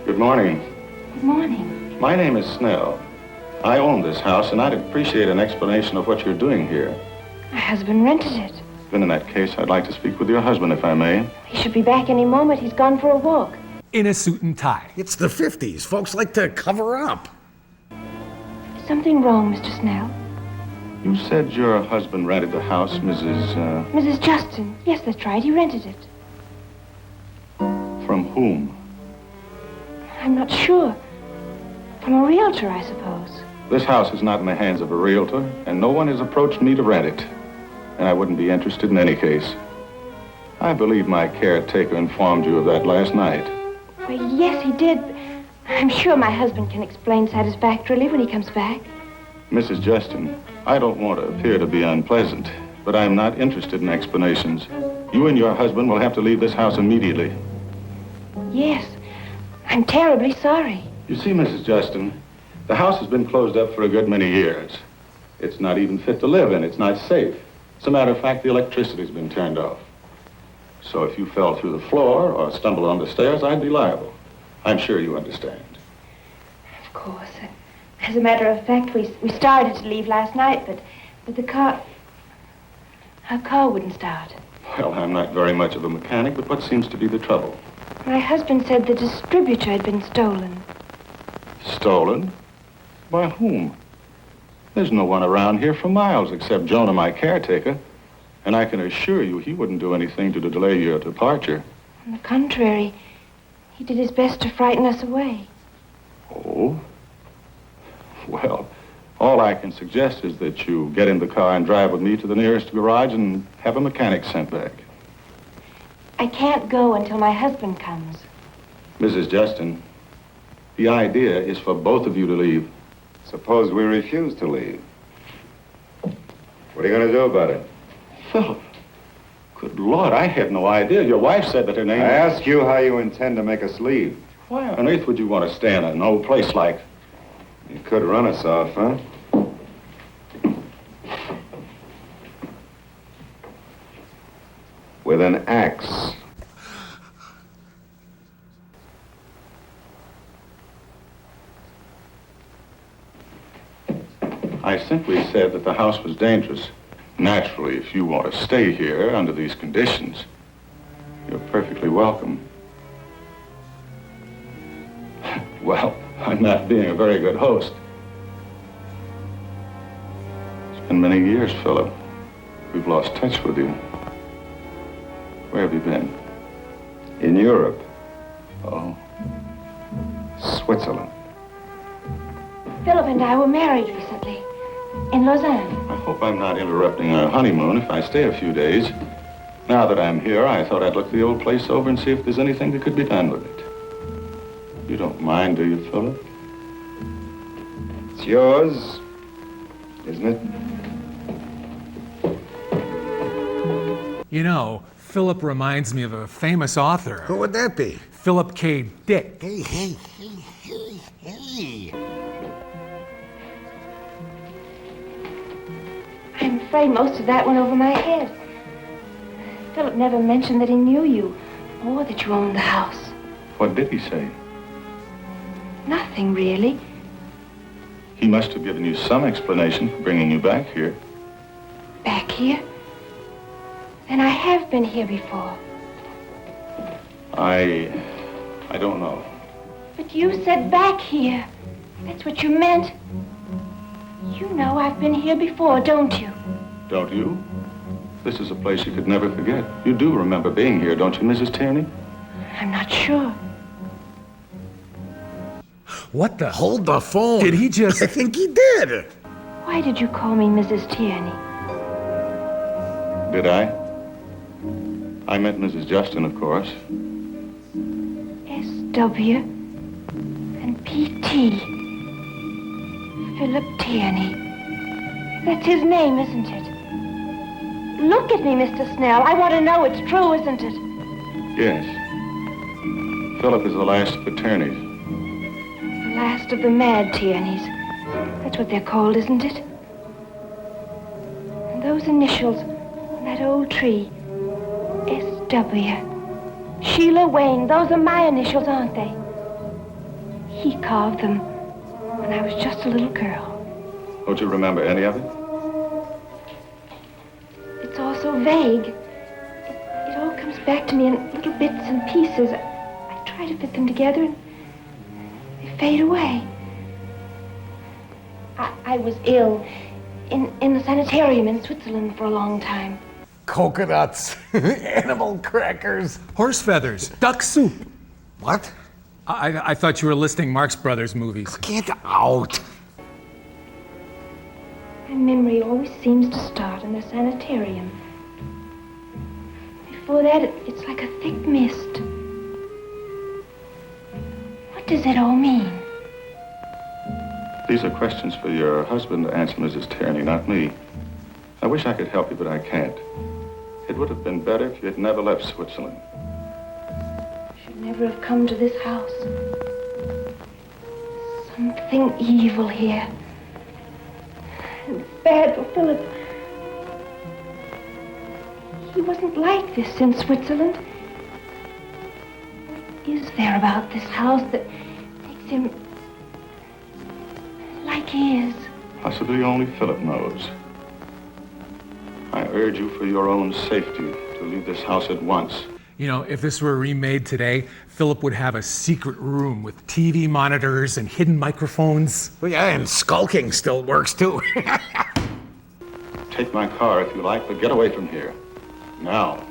Good morning. Good morning. My name is Snell. I own this house, and I'd appreciate an explanation of what you're doing here. My husband rented it. Then in that case, I'd like to speak with your husband, if I may. He should be back any moment. He's gone for a walk. In a suit and tie. It's the 50s. Folks like to cover up. Is something wrong, Mr. Snell? You said your husband rented the house, Mrs. Justin. Yes, that's right. He rented it. From whom? I'm not sure. From a realtor, I suppose. This house is not in the hands of a realtor, and no one has approached me to rent it. And I wouldn't be interested in any case. I believe my caretaker informed you of that last night. Well, yes, he did. I'm sure my husband can explain satisfactorily when he comes back. Mrs. Justin, I don't want to appear to be unpleasant, but I'm not interested in explanations. You and your husband will have to leave this house immediately. Yes. I'm terribly sorry. You see, Mrs. Justin, the house has been closed up for a good many years. It's not even fit to live in. It's not safe. As a matter of fact, the electricity's been turned off. So if you fell through the floor or stumbled on the stairs, I'd be liable. I'm sure you understand. Of course. As a matter of fact, we started to leave last night, but our car wouldn't start. Well, I'm not very much of a mechanic, but what seems to be the trouble? My husband said the distributor had been stolen. Stolen? By whom? There's no one around here for miles except Jonah, my caretaker. And I can assure you he wouldn't do anything to delay your departure. On the contrary, he did his best to frighten us away. Oh? Well, all I can suggest is that you get in the car and drive with me to the nearest garage and have a mechanic sent back. I can't go until my husband comes. Mrs. Justin, the idea is for both of you to leave. Suppose we refuse to leave. What are you going to do about it? Philip, good Lord, I had no idea. Your wife said that her name... I ask you how you intend to make us leave. Why on earth would you want to stay in an old place like... You could run us off, huh? With an axe. I simply said that the house was dangerous. Naturally, if you want to stay here under these conditions, you're perfectly welcome. Well, I'm not being a very good host. It's been many years, Philip. We've lost touch with you. Where have you been? In Europe. Oh. Switzerland. Philip and I were married recently in Lausanne. I hope I'm not interrupting our honeymoon if I stay a few days. Now that I'm here, I thought I'd look the old place over and see if there's anything that could be done with it. You don't mind, do you, Philip? It's yours, isn't it? You know, Philip reminds me of a famous author. Who would that be? Philip K. Dick. Hey. I'm afraid most of that went over my head. Philip never mentioned that he knew you or that you owned the house. What did he say? nothing, really. He must have given you some explanation for bringing you back here. Back here? Then I have been here before. I don't know. But you said back here. That's what you meant. You know I've been here before, don't you? Don't you? This is a place you could never forget. You do remember being here, don't you, Mrs. Tierney? I'm not sure. What the? Hold the phone. Did he just... I think he did. Why did you call me Mrs. Tierney? Did I? I meant Mrs. Justin, of course. S.W. and P.T. Philip Tierney. That's his name, isn't it? Look at me, Mr. Snell. I want to know it's true, isn't it? Yes. Philip is the last of the Tierneys. The last of the mad Tierneys. That's what they're called, isn't it? And those initials on that old tree. S.W. Sheila Wayne. Those are my initials, aren't they? He carved them when I was just a little girl. Don't you remember any of it? It's all so vague. It all comes back to me in little bits and pieces. I try to fit them together and they fade away. I was ill in the sanitarium in Switzerland for a long time. Coconuts, animal crackers, horse feathers, duck soup. What? I thought you were listing Marx Brothers movies. Get out. My memory always seems to start in the sanitarium. Before that, it's like a thick mist. What does it all mean? These are questions for your husband to answer, Mrs. Tierney, not me. I wish I could help you, but I can't. It would have been better if you had never left Switzerland. I should never have come to this house. Something evil here. It's bad for Philip. He wasn't like this in Switzerland. What is there about this house that makes him like he is? Possibly only Philip knows. I urge you for your own safety to leave this house at once. You know, if this were remade today, Philip would have a secret room with TV monitors and hidden microphones. Well, yeah, and skulking still works, too. Take my car if you like, but get away from here. Now.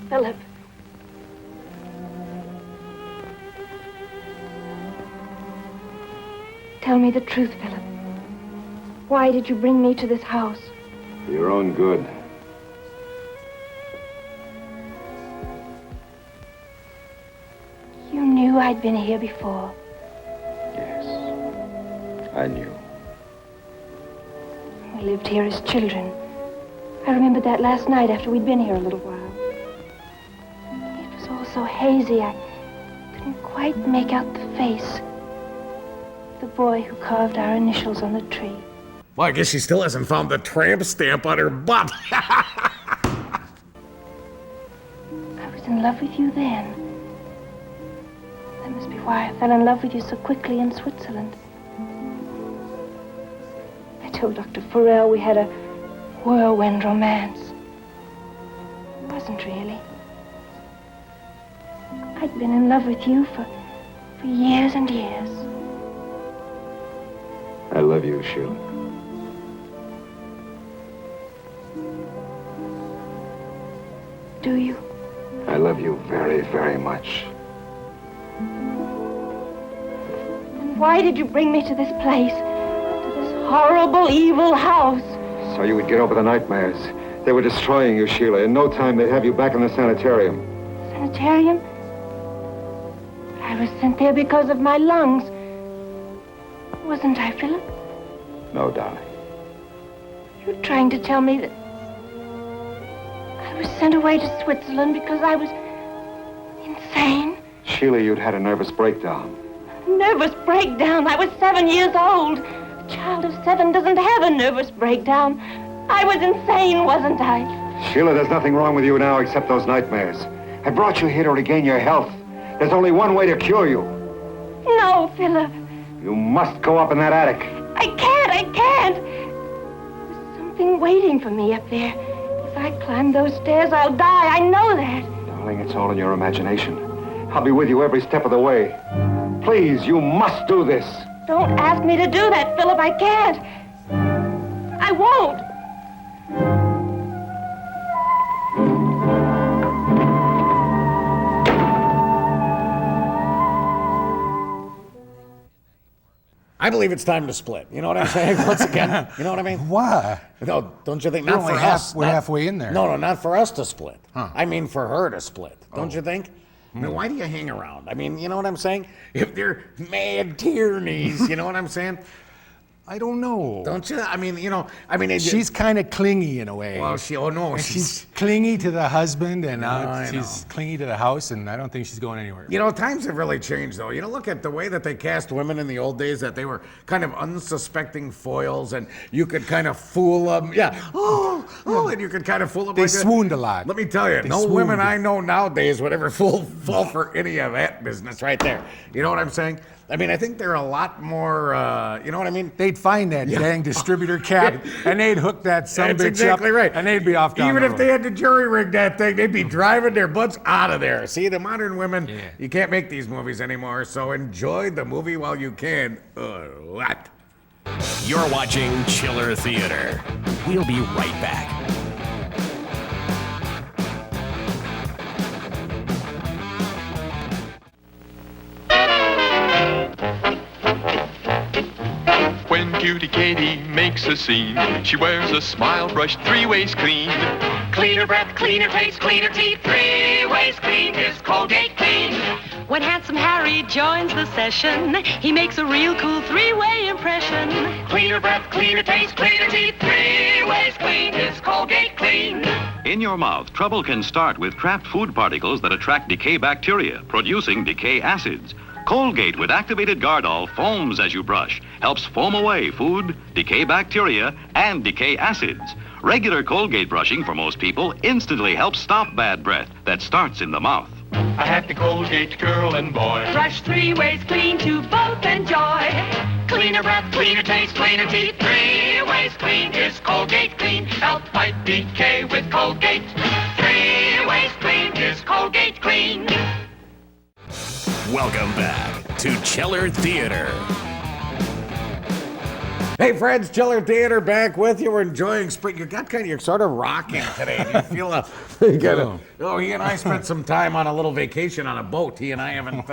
Philip. Tell me the truth, Philip. Why did you bring me to this house? For your own good. You knew I'd been here before. Yes, I knew. We lived here as children. I remembered that last night after we'd been here a little while. It was all so hazy, I couldn't quite make out the face. The boy who carved our initials on the tree. Well, I guess she still hasn't found the tramp stamp on her butt. I was in love with you then. That must be why I fell in love with you so quickly in Switzerland. I told Dr. Farrell we had a whirlwind romance. It wasn't really. I'd been in love with you for years and years. I love you, Sheila. Do you? I love you very, very much. And why did you bring me to this place? To this horrible, evil house? So you would get over the nightmares. They were destroying you, Sheila. In no time, they'd have you back in the sanitarium. sanitarium. But I was sent there because of my lungs. Wasn't I, Philip? No, darling. You're trying to tell me that I was sent away to Switzerland because I was insane? Sheila, you'd had a nervous breakdown. Nervous breakdown? I was 7 years old. A child of 7 doesn't have a nervous breakdown. I was insane, wasn't I? Sheila, there's nothing wrong with you now except those nightmares. I brought you here to regain your health. There's only one way to cure you. No, Philip. You must go up in that attic. I can't. There's something waiting for me up there. If I climb those stairs, I'll die. I know that. Darling, it's all in your imagination. I'll be with you every step of the way. Please, you must do this. Don't ask me to do that, Philip. I can't. I won't. I believe it's time to split. You know what I'm saying? Once again, you know what I mean? Why? No, don't you think? We're Not only for us. we're halfway in there. No, not for us to split. Huh. I mean, for her to split. Don't you think? I mean, why do you hang around? I mean, you know what I'm saying? If they're mad Tierneys, you know what I'm saying? I don't know. Don't you? I mean, She's kind of clingy in a way. Well, she's clingy to the husband, and I she's clingy to the house, and I don't think she's going anywhere. You know, times have really changed, though. You know, look at the way that they cast women in the old days, that they were kind of unsuspecting foils, and you could kind of fool them. Yeah. And you could kind of fool them. They swooned a lot. Let me tell you, no women I know nowadays would ever fall for any of that business right there. You know what I'm saying? I mean, I think they're a lot more, you know what I mean? They'd find that dang distributor cap, and they'd hook that son That's bitch exactly up, right. and they'd be off down Even the if road. they had to jury rig that thing, they'd be driving their butts out of there. See, the modern women, you can't make these movies anymore, so enjoy the movie while you can. What? You're watching Chiller Theater. We'll be right back. When Cutie Katie makes a scene, she wears a smile brushed 3 ways clean. Cleaner breath, cleaner taste, cleaner teeth, 3 ways clean is Colgate Clean. When handsome Harry joins the session, he makes a real cool 3-way impression. Cleaner breath, cleaner taste, cleaner teeth, 3 ways clean is Colgate Clean. In your mouth, trouble can start with trapped food particles that attract decay bacteria, producing decay acids. Colgate with activated Gardol foams as you brush, helps foam away food, decay bacteria, and decay acids. Regular Colgate brushing for most people instantly helps stop bad breath that starts in the mouth. A happy Colgate girl and boy. Brush 3 ways clean to both enjoy. Cleaner breath, cleaner taste, cleaner teeth, 3 ways clean is Colgate Clean. Help fight decay with Colgate. 3 ways clean is Colgate Clean. Welcome back to Chiller Theater. Hey friends, Chiller Theater back with you. We're enjoying spring. You're sort of rocking today. Do you feel he and I spent some time on a little vacation on a boat. He and I haven't,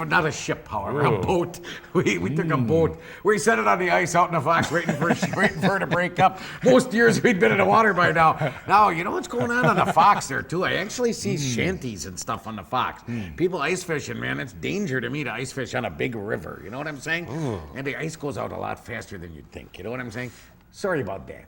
not a ship, however, a boat. We took a boat. We set it on the ice out in the Fox, waiting for her to break up. Most years we'd been in the water by now. Now, you know what's going on the Fox there too? I actually see shanties and stuff on the Fox. People ice fishing, man. It's danger to me to ice fish on a big river. You know what I'm saying? And the ice goes out a lot faster than you'd think. You know what I'm saying? Sorry about that.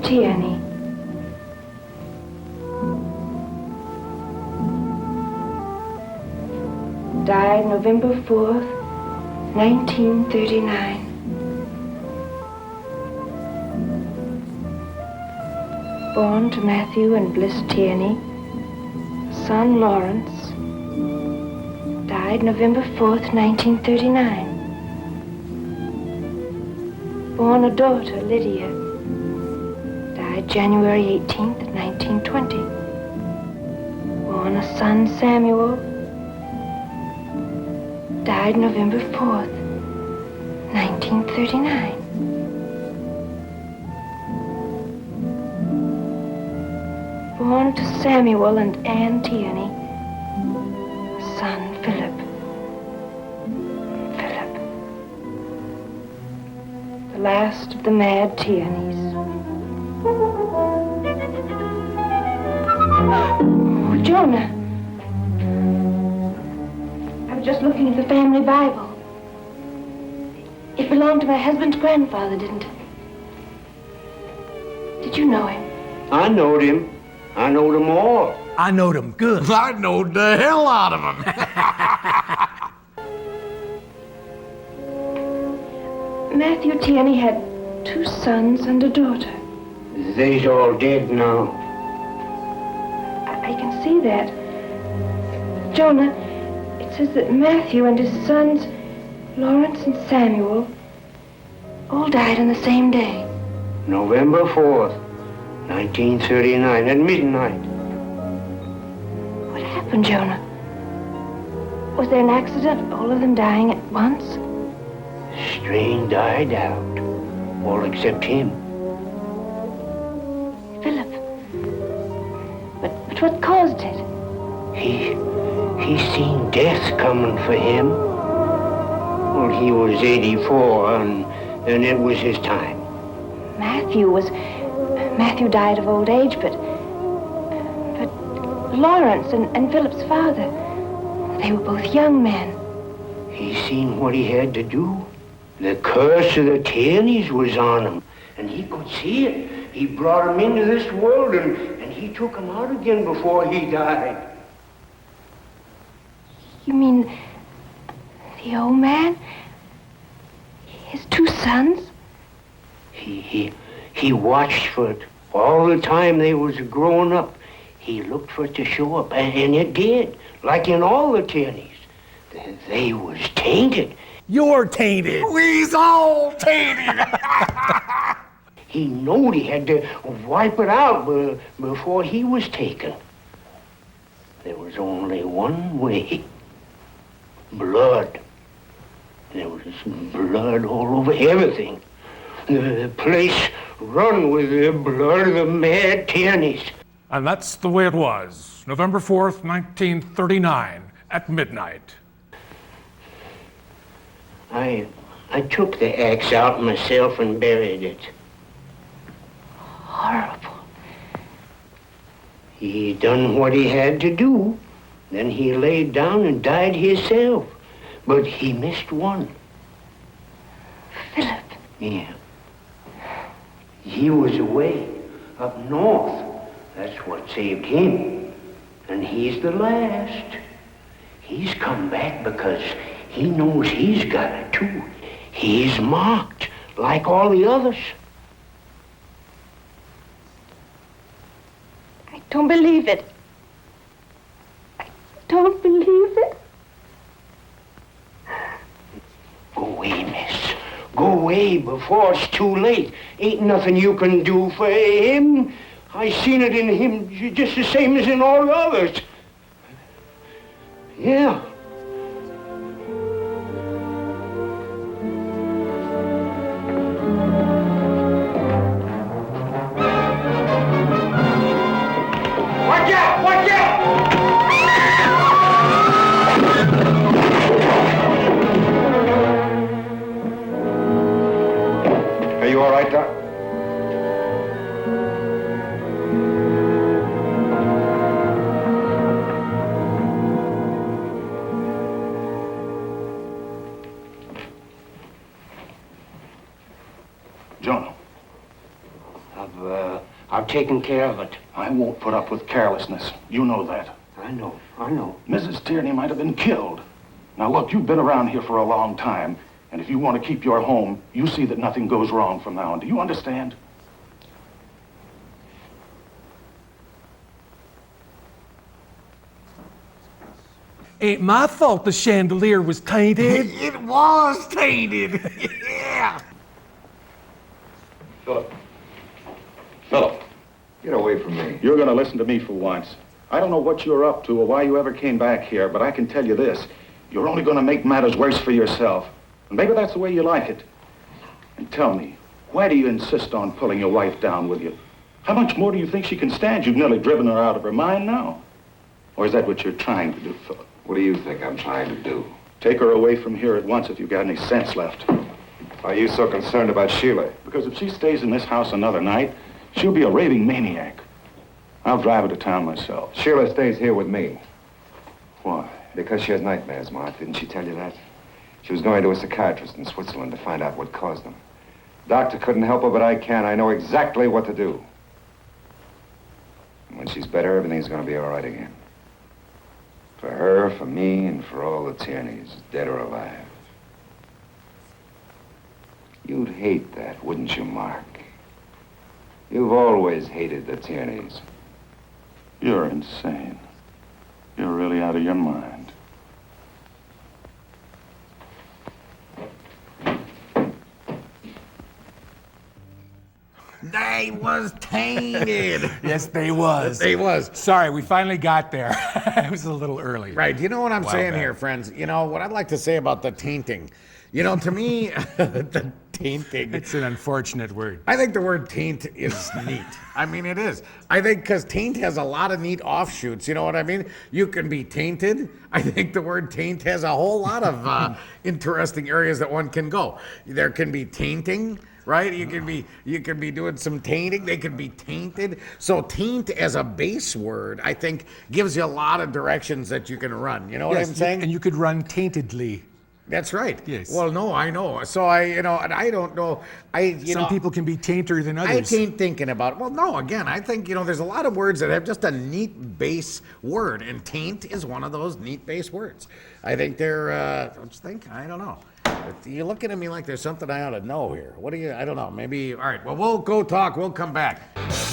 Tierney. Died November 4th, 1939. Born to Matthew and Bliss Tierney, son Lawrence. Died November 4th, 1939. Born a daughter, Lydia. Died January 18th, 1920. Born a son, Samuel. died November 4th, 1939. Born to Samuel and Ann Tierney, son Philip. Philip. The last of the mad Tierneys. Oh, Jonah. I was just looking at the family Bible. It belonged to my husband's grandfather, didn't it? Did you know him? I knowed him. I knowed them all. I knowed him good. I knowed the hell out of him. Matthew Tierney had 2 sons and a daughter. They's all dead now. I can see that. Jonah, it says that Matthew and his sons, Lawrence and Samuel, all died on the same day. November 4th, 1939, at midnight. What happened, Jonah? Was there an accident, all of them dying at once? Strain died out, all except him. Philip. But what caused it? He seen death coming for him. Well, he was 84, and it was his time. Matthew died of old age, but Lawrence and Philip's father, they were both young men. He seen what he had to do. The curse of the Tierneys was on him, and he could see it. He brought him into this world, and he took him out again before he died. You mean the old man? His 2 sons? He watched for it all the time they was growing up. He looked for it to show up, and it did. Like in all the Tierneys. They was tainted. You're tainted. We's all tainted. He knowed he had to wipe it out before he was taken. There was only one way. Blood. There was blood all over everything. The place run with the blood of the mad Tierneys. And that's the way it was. November 4th, 1939, at midnight. I took the axe out myself and buried it. Horrible. He done what he had to do. Then he laid down and died himself. But he missed one. Philip. Yeah. He was away up north. That's what saved him. And he's the last. He's come back because he knows he's got it too. He's marked like all the others. I don't believe it. I don't believe it. Go away, miss. Go away before it's too late. Ain't nothing you can do for him. I seen it in him just the same as in all the others. Yeah. Watch out! Watch out! Are you all right, Doc? Jonah. I've taken care of it. I won't put up with carelessness. You know that. I know. Mrs. Tierney might have been killed. Now, look, you've been around here for a long time, and if you want to keep your home, you see that nothing goes wrong from now on. Do you understand? Ain't my fault the chandelier was tainted. It was tainted. Yeah. Philip. Philip. Get away from me. You're going to listen to me for once. I don't know what you're up to or why you ever came back here, but I can tell you this. You're only going to make matters worse for yourself. And maybe that's the way you like it. And tell me, why do you insist on pulling your wife down with you? How much more do you think she can stand? You've nearly driven her out of her mind now. Or is that what you're trying to do, Philip? What do you think I'm trying to do? Take her away from here at once if you've got any sense left. Why are you so concerned about Sheila? Because if she stays in this house another night, she'll be a raving maniac. I'll drive her to town myself. Sheila stays here with me. Why? Because she has nightmares, Mark. Didn't she tell you that? She was going to a psychiatrist in Switzerland to find out what caused them. Doctor couldn't help her, but I can. I know exactly what to do. And when she's better, everything's going to be all right again. For her, for me, and for all the Tierneys, dead or alive. You'd hate that, wouldn't you, Mark? You've always hated the Tierneys. You're insane. You're really out of your mind. They was tainted. Yes, they was. They was. Sorry, we finally got there. It was a little early. Right. You know what I'm saying back here, friends? You know, what I'd like to say about the tainting. You know, to me, the tainting. It's an unfortunate word. I think the word taint is neat. I mean, it is. I think because taint has a lot of neat offshoots. You know what I mean? You can be tainted. I think the word taint has a whole lot of interesting areas that one can go. There can be tainting. Right? You can be doing some tainting. They could be tainted. So taint as a base word, I think, gives you a lot of directions that you can run. You know what I'm saying? And you could run taintedly. That's right. Yes. Well, no, I know. So and I don't know. Some people can be tainter than others. I ain't thinking about it. Well, no, again, I think, there's a lot of words that have just a neat base word, and taint is one of those neat base words. I think they're, don't you think? I don't know. You're looking at me like there's something I ought to know here. What do you, I don't know, maybe, all right, well, we'll go talk, we'll come back.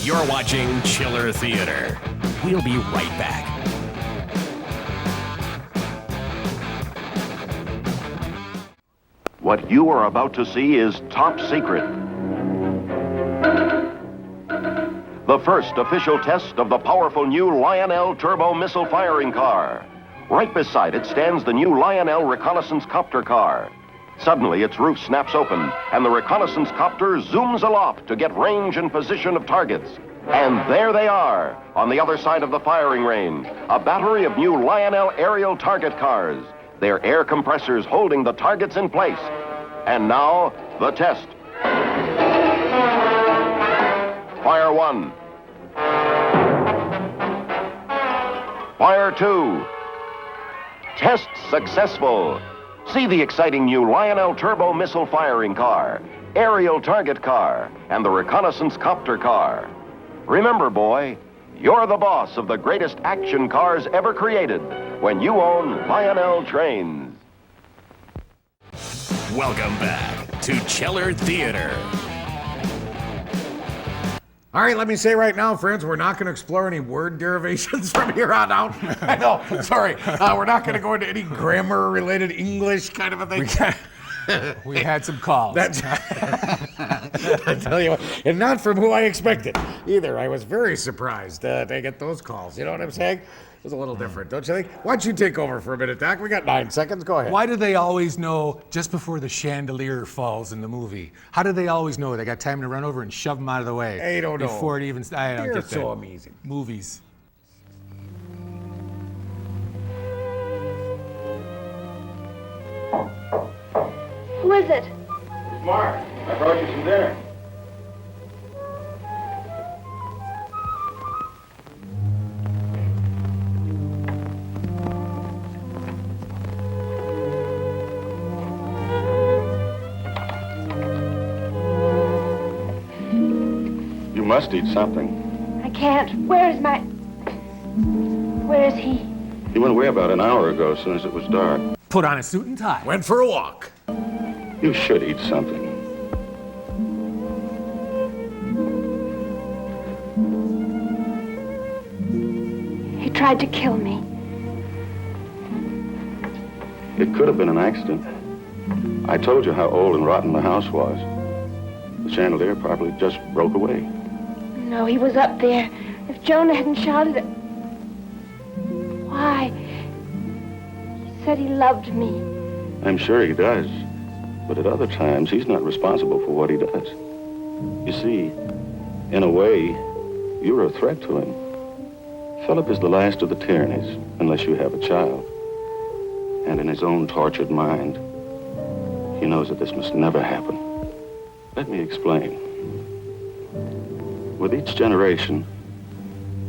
You're watching Chiller Theater. We'll be right back. What you are about to see is top secret. The first official test of the powerful new Lionel turbo missile firing car. Right beside it stands the new Lionel reconnaissance copter car. Suddenly, its roof snaps open, and the reconnaissance copter zooms aloft to get range and position of targets. And there they are, on the other side of the firing range, a battery of new Lionel aerial target cars. Their air compressors holding the targets in place. And now, the test. Fire 1. Fire 2. Test successful. See the exciting new Lionel turbo missile firing car, aerial target car, and the reconnaissance copter car. Remember, boy, you're the boss of the greatest action cars ever created when you own Lionel trains. Welcome back to Chiller Theater. All right, let me say right now, friends, we're not going to explore any word derivations from here on out. I know, sorry. We're not going to go into any grammar-related English kind of a thing. We had some calls. I tell you what, and not from who I expected either. I was very surprised to get those calls. You know what I'm saying? It was a little different, don't you think? Why don't you take over for a minute, Doc? We got 9 seconds. Go ahead. Why do they always know just before the chandelier falls in the movie? How do they always know? They got time to run over and shove them out of the way. I don't know. Before it even... I don't They're get that. so amazing. Movies. Who is it? Mark, I brought you some dinner. You must eat something. I can't. Where is he? He went away about an hour ago as soon as it was dark. Put on a suit and tie. Went for a walk. You should eat something. He tried to kill me. It could have been an accident. I told you how old and rotten the house was. The chandelier probably just broke away. No, he was up there. If Jonah hadn't shouted... Why? He said he loved me. I'm sure he does. But at other times, he's not responsible for what he does. You see, in a way, you're a threat to him. Philip is the last of the tyrannies, unless you have a child. And in his own tortured mind, he knows that this must never happen. Let me explain. With each generation,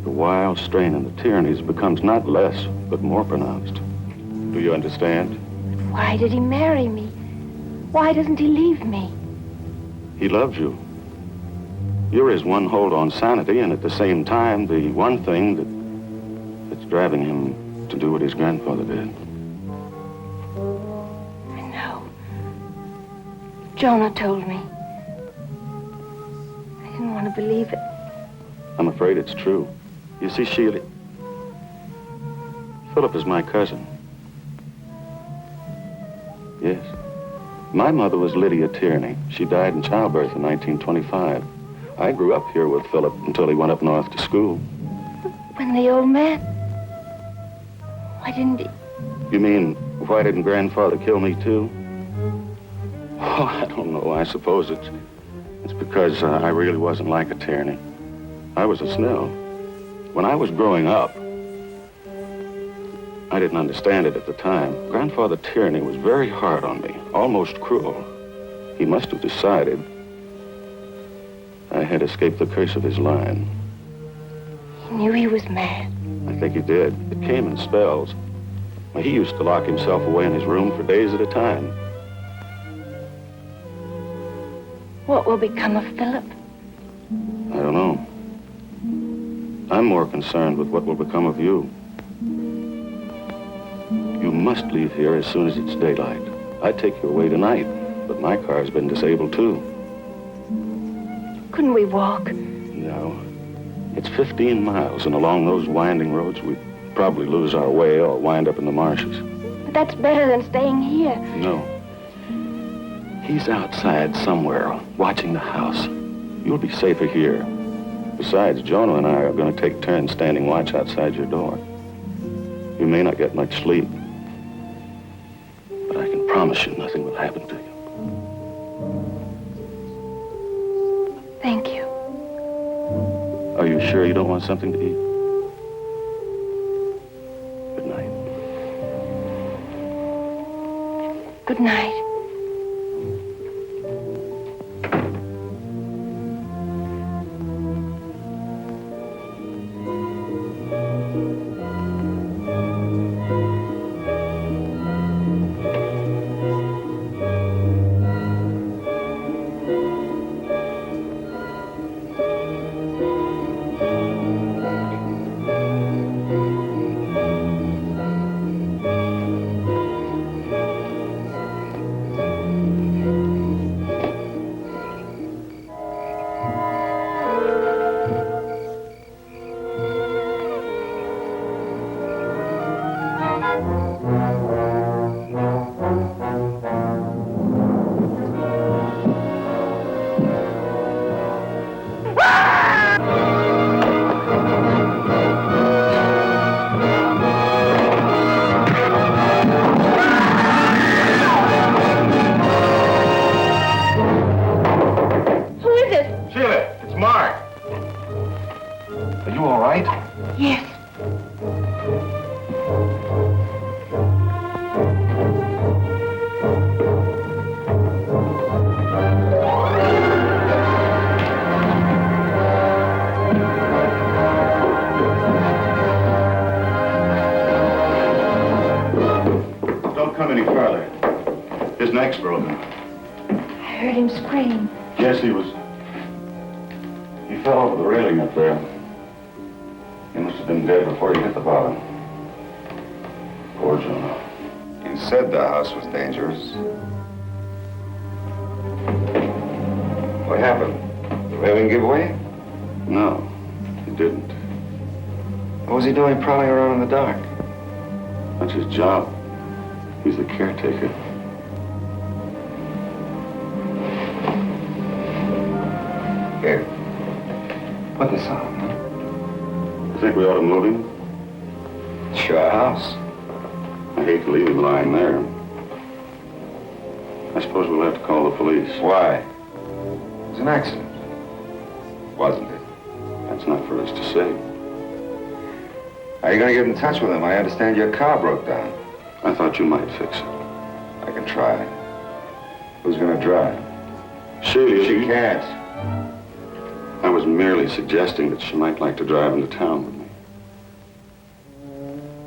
the wild strain in the tyrannies becomes not less, but more pronounced. Do you understand? Why did he marry me? Why doesn't he leave me? He loves you. You're his one hold on sanity, and at the same time, the one thing that's driving him to do what his grandfather did. I know. Jonah told me. I didn't want to believe it. I'm afraid it's true. You see, Sheila, Philip is my cousin. Yes. My mother was Lydia Tierney. She died in childbirth in 1925. I grew up here with Philip until he went up north to school. When the old man... Why didn't he... You mean, why didn't Grandfather kill me too? Oh, I don't know. I suppose it's because I really wasn't like a Tierney. I was a Snell. When I was growing up, I didn't understand it at the time. Grandfather Tierney was very hard on me, almost cruel. He must have decided I had escaped the curse of his line. He knew he was mad. I think he did. It came in spells. Well, he used to lock himself away in his room for days at a time. What will become of Philip? I don't know. I'm more concerned with what will become of you. You must leave here as soon as it's daylight. I'd take you away tonight, but my car's been disabled too. Couldn't we walk? No. It's 15 miles, and along those winding roads, we'd probably lose our way or wind up in the marshes. But that's better than staying here. No. He's outside somewhere, watching the house. You'll be safer here. Besides, Jonah and I are going to take turns standing watch outside your door. You may not get much sleep, but I can promise you nothing will happen to you. Thank you. Are you sure you don't want something to eat? Good night. Good night. Yes. Don't come any farther. His neck's broken. I heard him scream. Yes, he fell over the railing up there. He must have been dead before he hit the bottom. Poor Jonah. You said the house was dangerous. What happened? The railing give way? No, it didn't. What was he doing prowling around in the dark? That's his job. He's the caretaker. Here. Put this on. You think we ought to move him? It's your house. I hate to leave him lying there. I suppose we'll have to call the police. Why? It was an accident. Wasn't it? That's not for us to say. How are you going to get in touch with him? I understand your car broke down. I thought you might fix it. I can try. Who's going to drive? Sheila. She can't. I was merely suggesting that she might like to drive into town with me.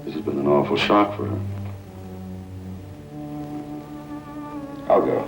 This has been an awful shock for her. I'll go.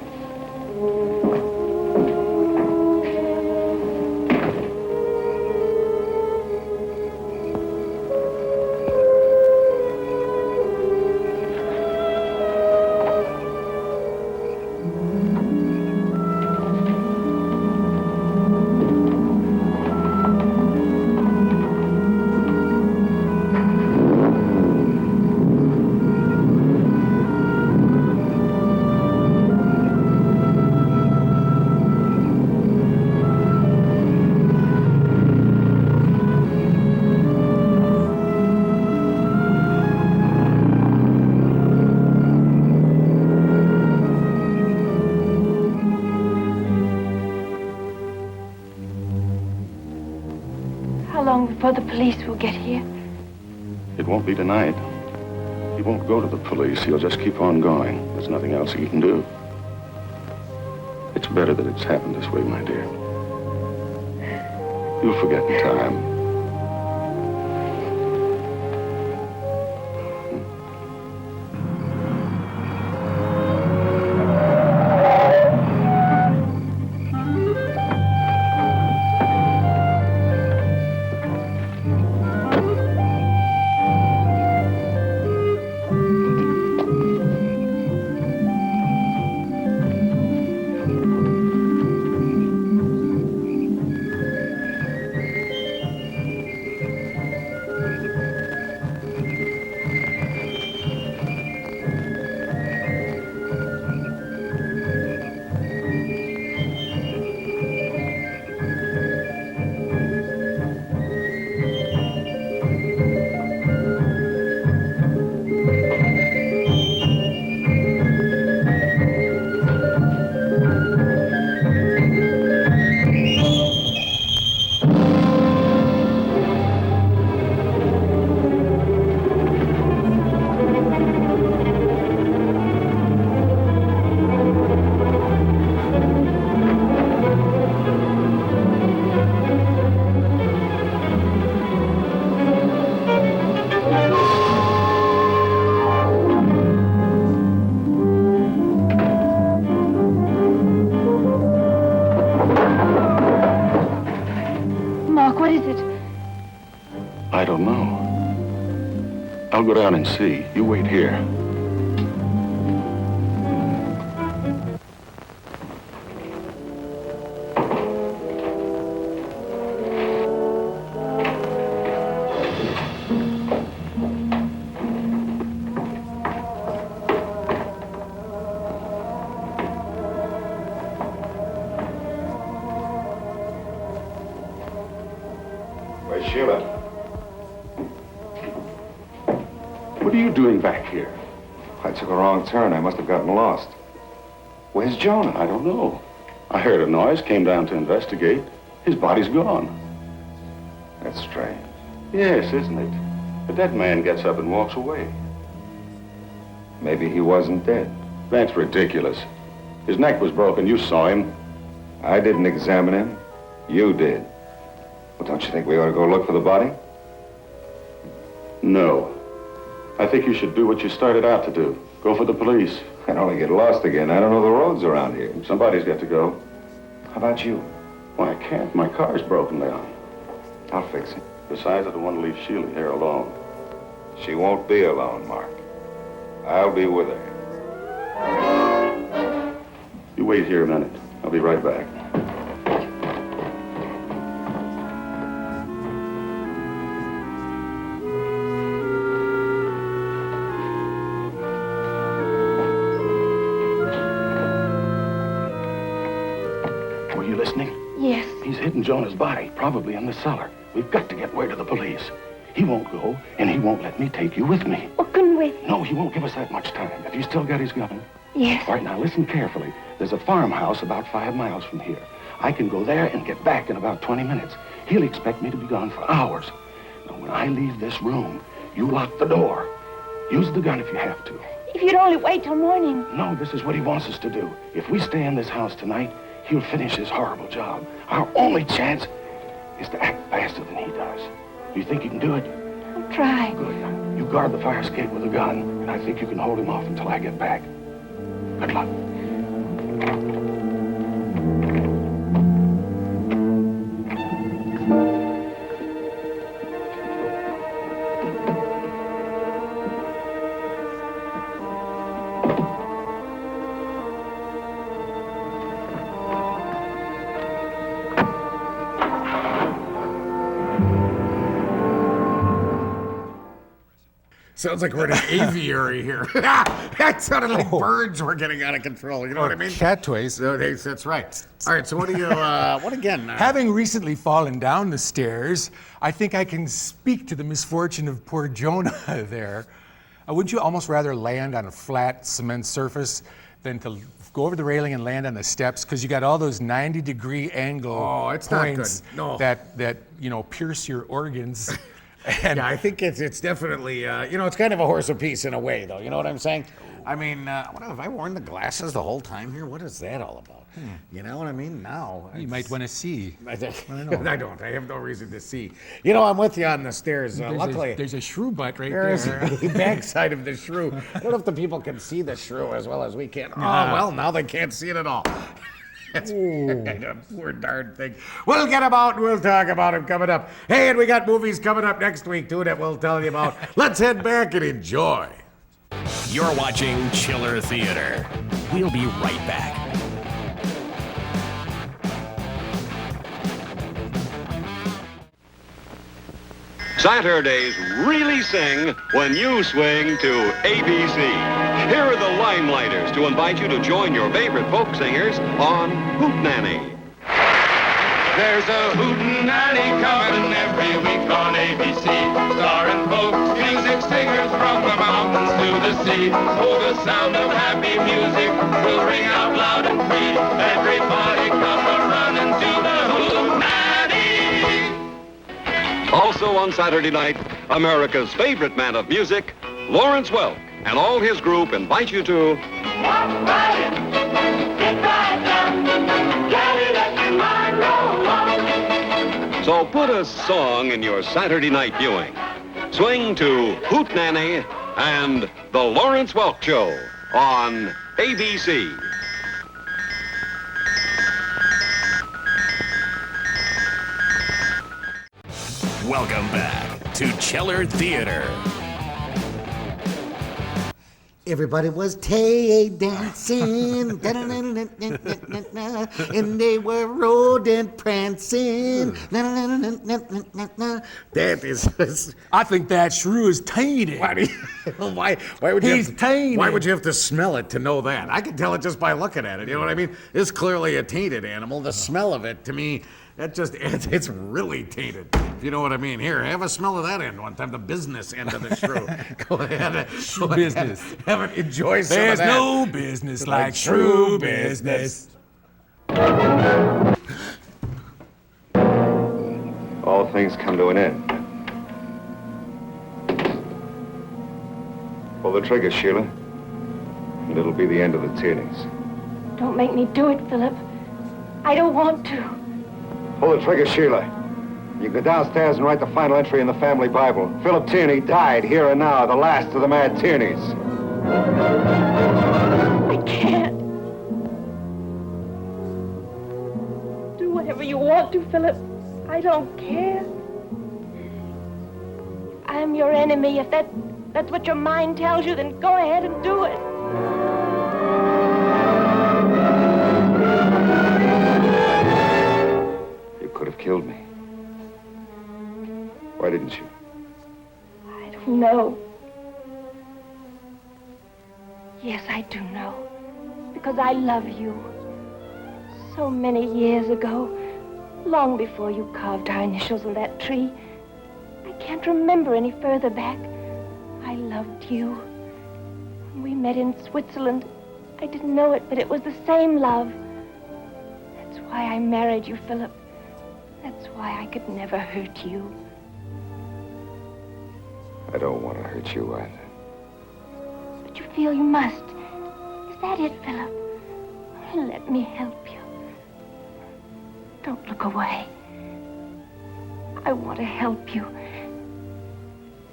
Before the police will get here. It won't be tonight. He won't go to the police. He'll just keep on going. There's nothing else he can do. It's better that it's happened this way, my dear. You'll forget in time. I don't know. I'll go down and see. You wait here. Where's Sheila? What are you doing back here? I took a wrong turn. I must have gotten lost. Where's Jonah? I don't know. I heard a noise, came down to investigate. His body's gone. That's strange. Yes, isn't it? A dead man gets up and walks away. Maybe he wasn't dead. That's ridiculous. His neck was broken. You saw him. I didn't examine him. You did. Well, don't you think we ought to go look for the body? No. I think you should do what you started out to do. Go for the police. I'd only get lost again. I don't know the roads around here. Somebody's got to go. How about you? Well, I can't. My car's broken down. I'll fix it. Besides, I don't want to leave Sheila here alone. She won't be alone, Mark. I'll be with her. You wait here a minute. I'll be right back. Were you listening? Yes. He's hidden Jonah's body, probably in the cellar. We've got to get word to the police. He won't go, and he won't let me take you with me. Oh, good run with him. No, he won't give us that much time. Have you still got his gun? Yes. All right, now listen carefully. There's a farmhouse about 5 miles from here. I can go there and get back in about 20 minutes. He'll expect me to be gone for hours. Now, when I leave this room, you lock the door. Use the gun if you have to. If you'd only wait till morning. No, this is what he wants us to do. If we stay in this house tonight, he'll finish his horrible job. Our only chance is to act faster than he does. Do you think you can do it? I'll try. Good. You guard the fire escape with a gun, and I think you can hold him off until I get back. Good luck. Sounds like we're in an aviary here. That sounded like birds were getting out of control. You know what I mean? Cat toys. So that's right. All right, so what do you, what again? Having recently fallen down the stairs, I think I can speak to the misfortune of poor Jonah there. Wouldn't you almost rather land on a flat cement surface than to go over the railing and land on the steps? Because you got all those 90-degree angle it's not good. points No. that pierce your organs. And yeah, I think it's definitely, it's kind of a horse apiece in a way, though. You know what I'm saying? I mean, what have I worn the glasses the whole time here? What is that all about? You know what I mean? Now. You might want to see. I don't. I have no reason to see. You know, I'm with you on the stairs. Luckily. There's a shrew butt right There's there. the backside of the shrew. I don't know if the people can see the shrew as well as we can. Nah. Oh, well, now they can't see it at all. That's a poor darn thing. We'll get him out and we'll talk about him coming up. Hey, and we got movies coming up next week, too, that we'll tell you about. Let's head back and enjoy. You're watching Chiller Theater. We'll be right back. Saturdays really sing when you swing to ABC. Here are the Limelighters to invite you to join your favorite folk singers on Hootenanny. There's a hootenanny coming every week on ABC, starring folk music singers from the mountains to the sea. Oh, the sound of happy music will ring out loud and free. Everybody come a-running to the hootenanny. Also on Saturday night, America's favorite man of music, Lawrence Welk, and all his group invite you to Walk right in, get right down, Cadillac and Monroe. So put a song in your Saturday night viewing. Swing to Hootenanny and The Lawrence Welk Show on ABC. Welcome back to Chiller Theater. Everybody was tay dancing, and they were rodent prancing. That is. I think that shrew is tainted. Why would you? He's tainted. Why would you have to smell it to know that? I can tell it just by looking at it. You know what I mean? It's clearly a tainted animal. The smell of it, to me, it's really tainted. If you know what I mean. Here, have a smell of that end one time. The business end of the shrew. Go ahead. Business. Have it. Enjoy some There's of that. no business like shrew business. All things come to an end. Pull the trigger, Sheila. And it'll be the end of the Tierneys. Don't make me do it, Philip. I don't want to. Pull the trigger, Sheila. You go downstairs and write the final entry in the family Bible. Philip Tierney died here and now, the last of the mad Tierneys. I can't. Do whatever you want to, Philip. I don't care. I'm your enemy. If that's what your mind tells you, then go ahead and do it. You could have killed me. Why didn't you? I don't know. Yes, I do know. Because I love you. So many years ago, long before you carved our initials on that tree, I can't remember any further back. I love loved you. When we met in Switzerland, I didn't know it, but it was the same love. That's why I married you, Philip. That's why I could never hurt you. I don't want to hurt you either. But you feel you must. Is that it, Philip? Let me help you. Don't look away. I want to help you.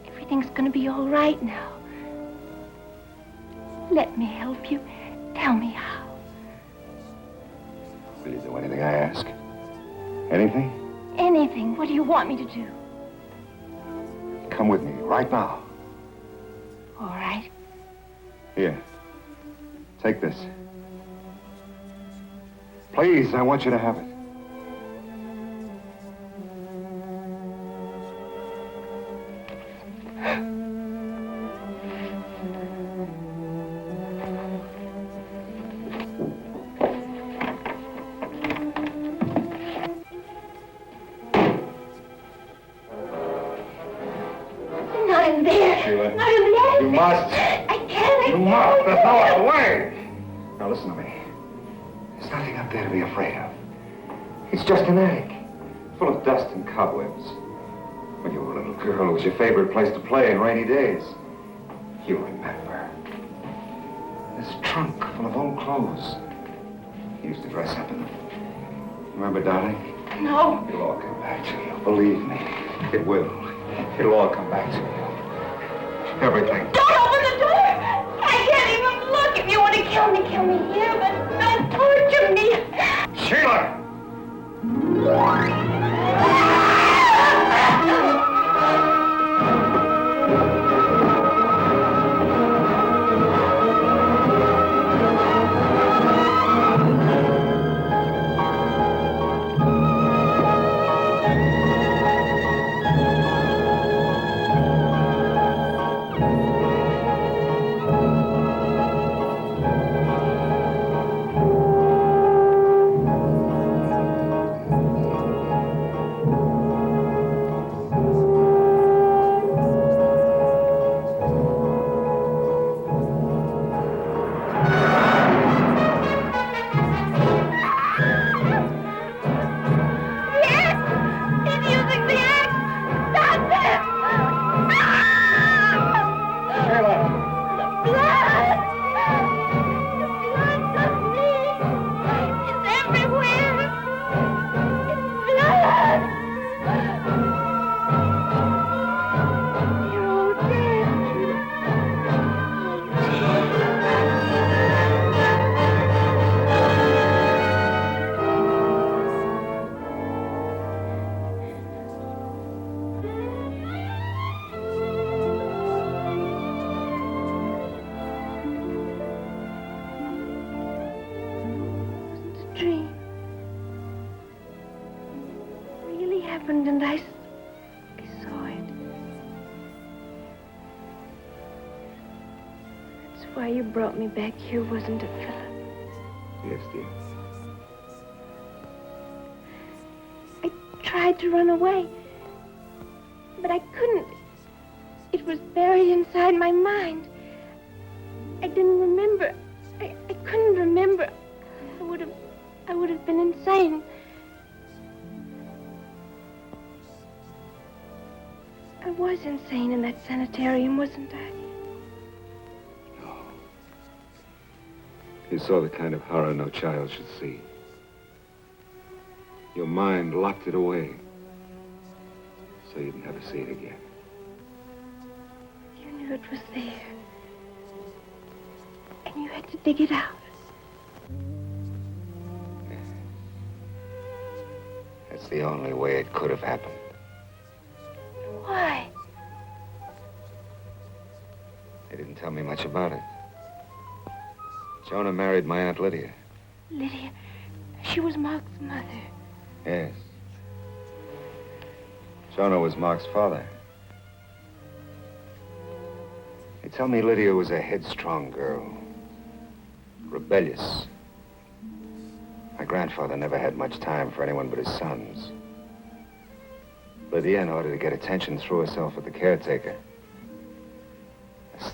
Everything's going to be all right now. Let me help you. Tell me how. Will you do anything I ask? Anything? Anything. What do you want me to do? Come with me right now. All right. Here. Take this. Please, I want you to have it. Not in there. Sheila. Not in there. You must. I can't. You must. There's no other way. Now listen to me. There's nothing up there to be afraid of. It's just an attic, full of dust and cobwebs. When you were a little girl, it was your favorite place to play in rainy days. You remember. This trunk full of old clothes. You used to dress up in them. Remember, darling? No. It'll all come back to you. Believe me, it will. It'll all come back to you. Everything. Don't open the door. I can't even look. If you want to kill me here, but don't torture me. Sheila! And I saw it. That's why you brought me back here, wasn't it, Philip? Yes, dear. I tried to run away, but I couldn't. It was buried inside my mind. I didn't remember. I couldn't remember. I would have been insane. I was insane in that sanitarium, wasn't I? You saw the kind of horror no child should see. Your mind locked it away, so you'd never see it again. You knew it was there. And you had to dig it out. That's the only way it could have happened. Why? They didn't tell me much about it. Jonah married my Aunt Lydia. Lydia, she was Mark's mother. Yes. Jonah was Mark's father. They tell me Lydia was a headstrong girl. Rebellious. My grandfather never had much time for anyone but his sons. Lydia, in order to get attention, threw herself at the caretaker.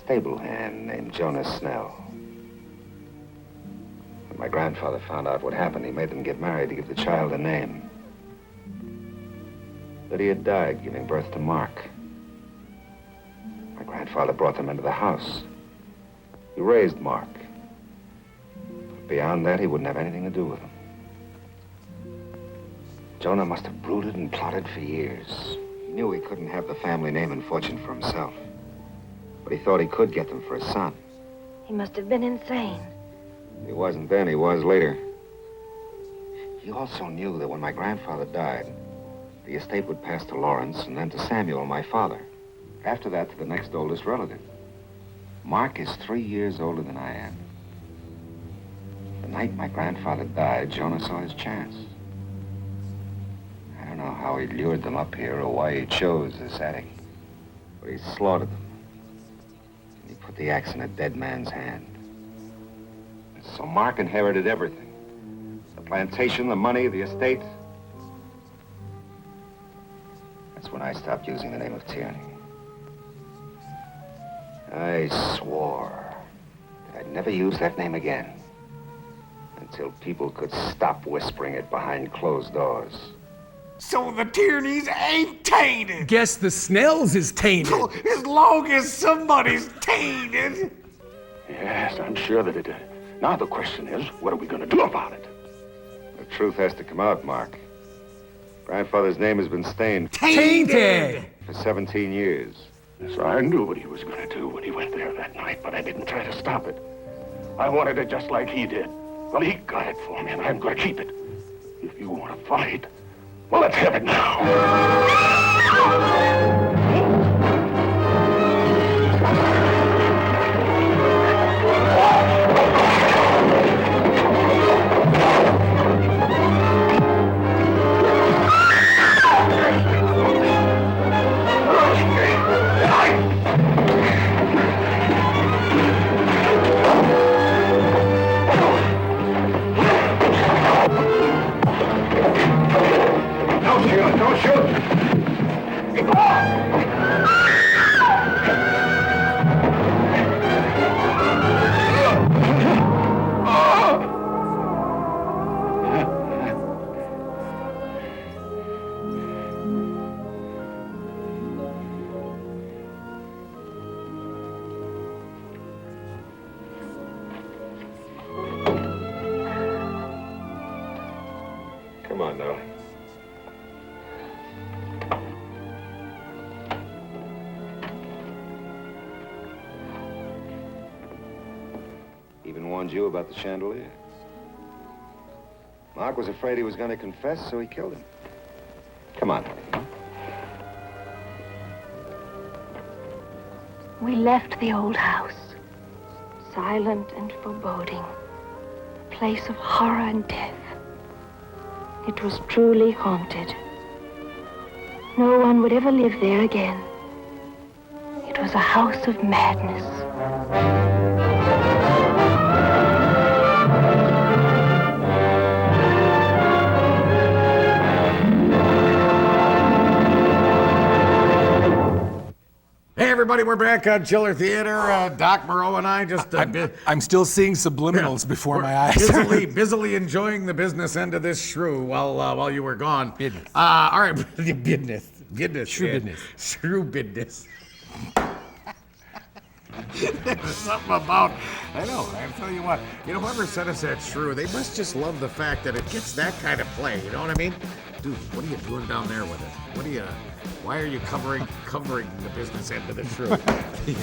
stable hand named Jonas Snell. When my grandfather found out what happened, he made them get married to give the child a name. Lydia died giving birth to Mark. My grandfather brought them into the house. He raised Mark. But beyond that, he wouldn't have anything to do with him. Jonah must have brooded and plotted for years. He knew he couldn't have the family name and fortune for himself. But he thought he could get them for his son. He must have been insane. He wasn't then, he was later. He also knew that when my grandfather died, the estate would pass to Lawrence and then to Samuel, my father. After that, to the next oldest relative. Mark is 3 years older than I am. The night my grandfather died, Jonah saw his chance. I don't know how he lured them up here or why he chose this attic. But he slaughtered them. And he put the axe in a dead man's hand. And so Mark inherited everything. The plantation, the money, the estate. That's when I stopped using the name of Tierney. I swore that I'd never use that name again until people could stop whispering it behind closed doors. So the Tierneys ain't tainted. Guess the Snells is tainted. As long as somebody's tainted. Yes, I'm sure that it is. Now the question is, what are we going to do about it? The truth has to come out, Mark. Grandfather's name has been stained. Tainted! For 17 years. So I knew what he was going to do when he went there that night, but I didn't try to stop it. I wanted it just like he did. Well, he got it for me, and I'm going to keep it. If you want to fight, well, let's have it now. Don't shoot! Come on, now. Even warned you about the chandelier. Mark was afraid he was going to confess, so he killed him. Come on, honey. We left the old house, silent and foreboding, a place of horror and death. It was truly haunted. No one would ever live there again. It was a house of madness. Hey, everybody, we're back on Chiller Theater. Doc Moreau and I just... I'm still seeing subliminals before my eyes. busily enjoying the business end of this shrew while you were gone. Business. All right, business. Shrew business. Shrew business. There's something about... I know, I tell you what. You know, whoever sent us that shrew, they must just love the fact that it gets that kind of play. You know what I mean? Dude, what are you doing down there with it? Why are you covering the business end of the shrew?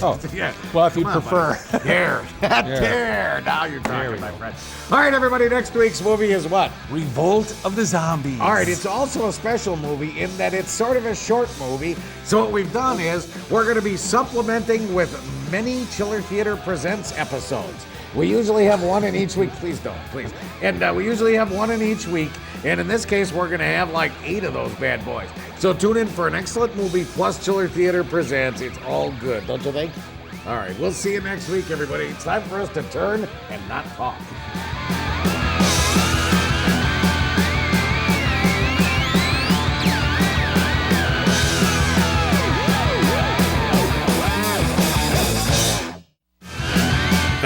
Oh, yeah. Well, if you prefer. There. Now you're talking, my friend. All right, everybody, next week's movie is what? Revolt of the Zombies. All right, it's also a special movie in that it's sort of a short movie. So what we've done is we're going to be supplementing with many Chiller Theater Presents episodes. We usually have one in each week. Please don't, please. And we usually have one in each week. And in this case, we're going to have like 8 of those bad boys. So tune in for an excellent movie plus Chiller Theater Presents. It's all good, don't you think? All right, we'll see you next week, everybody. It's time for us to turn and not talk.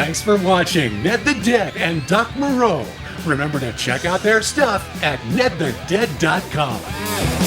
Thanks for watching Ned the Dead and Doc Moreau. Remember to check out their stuff at nedthedead.com.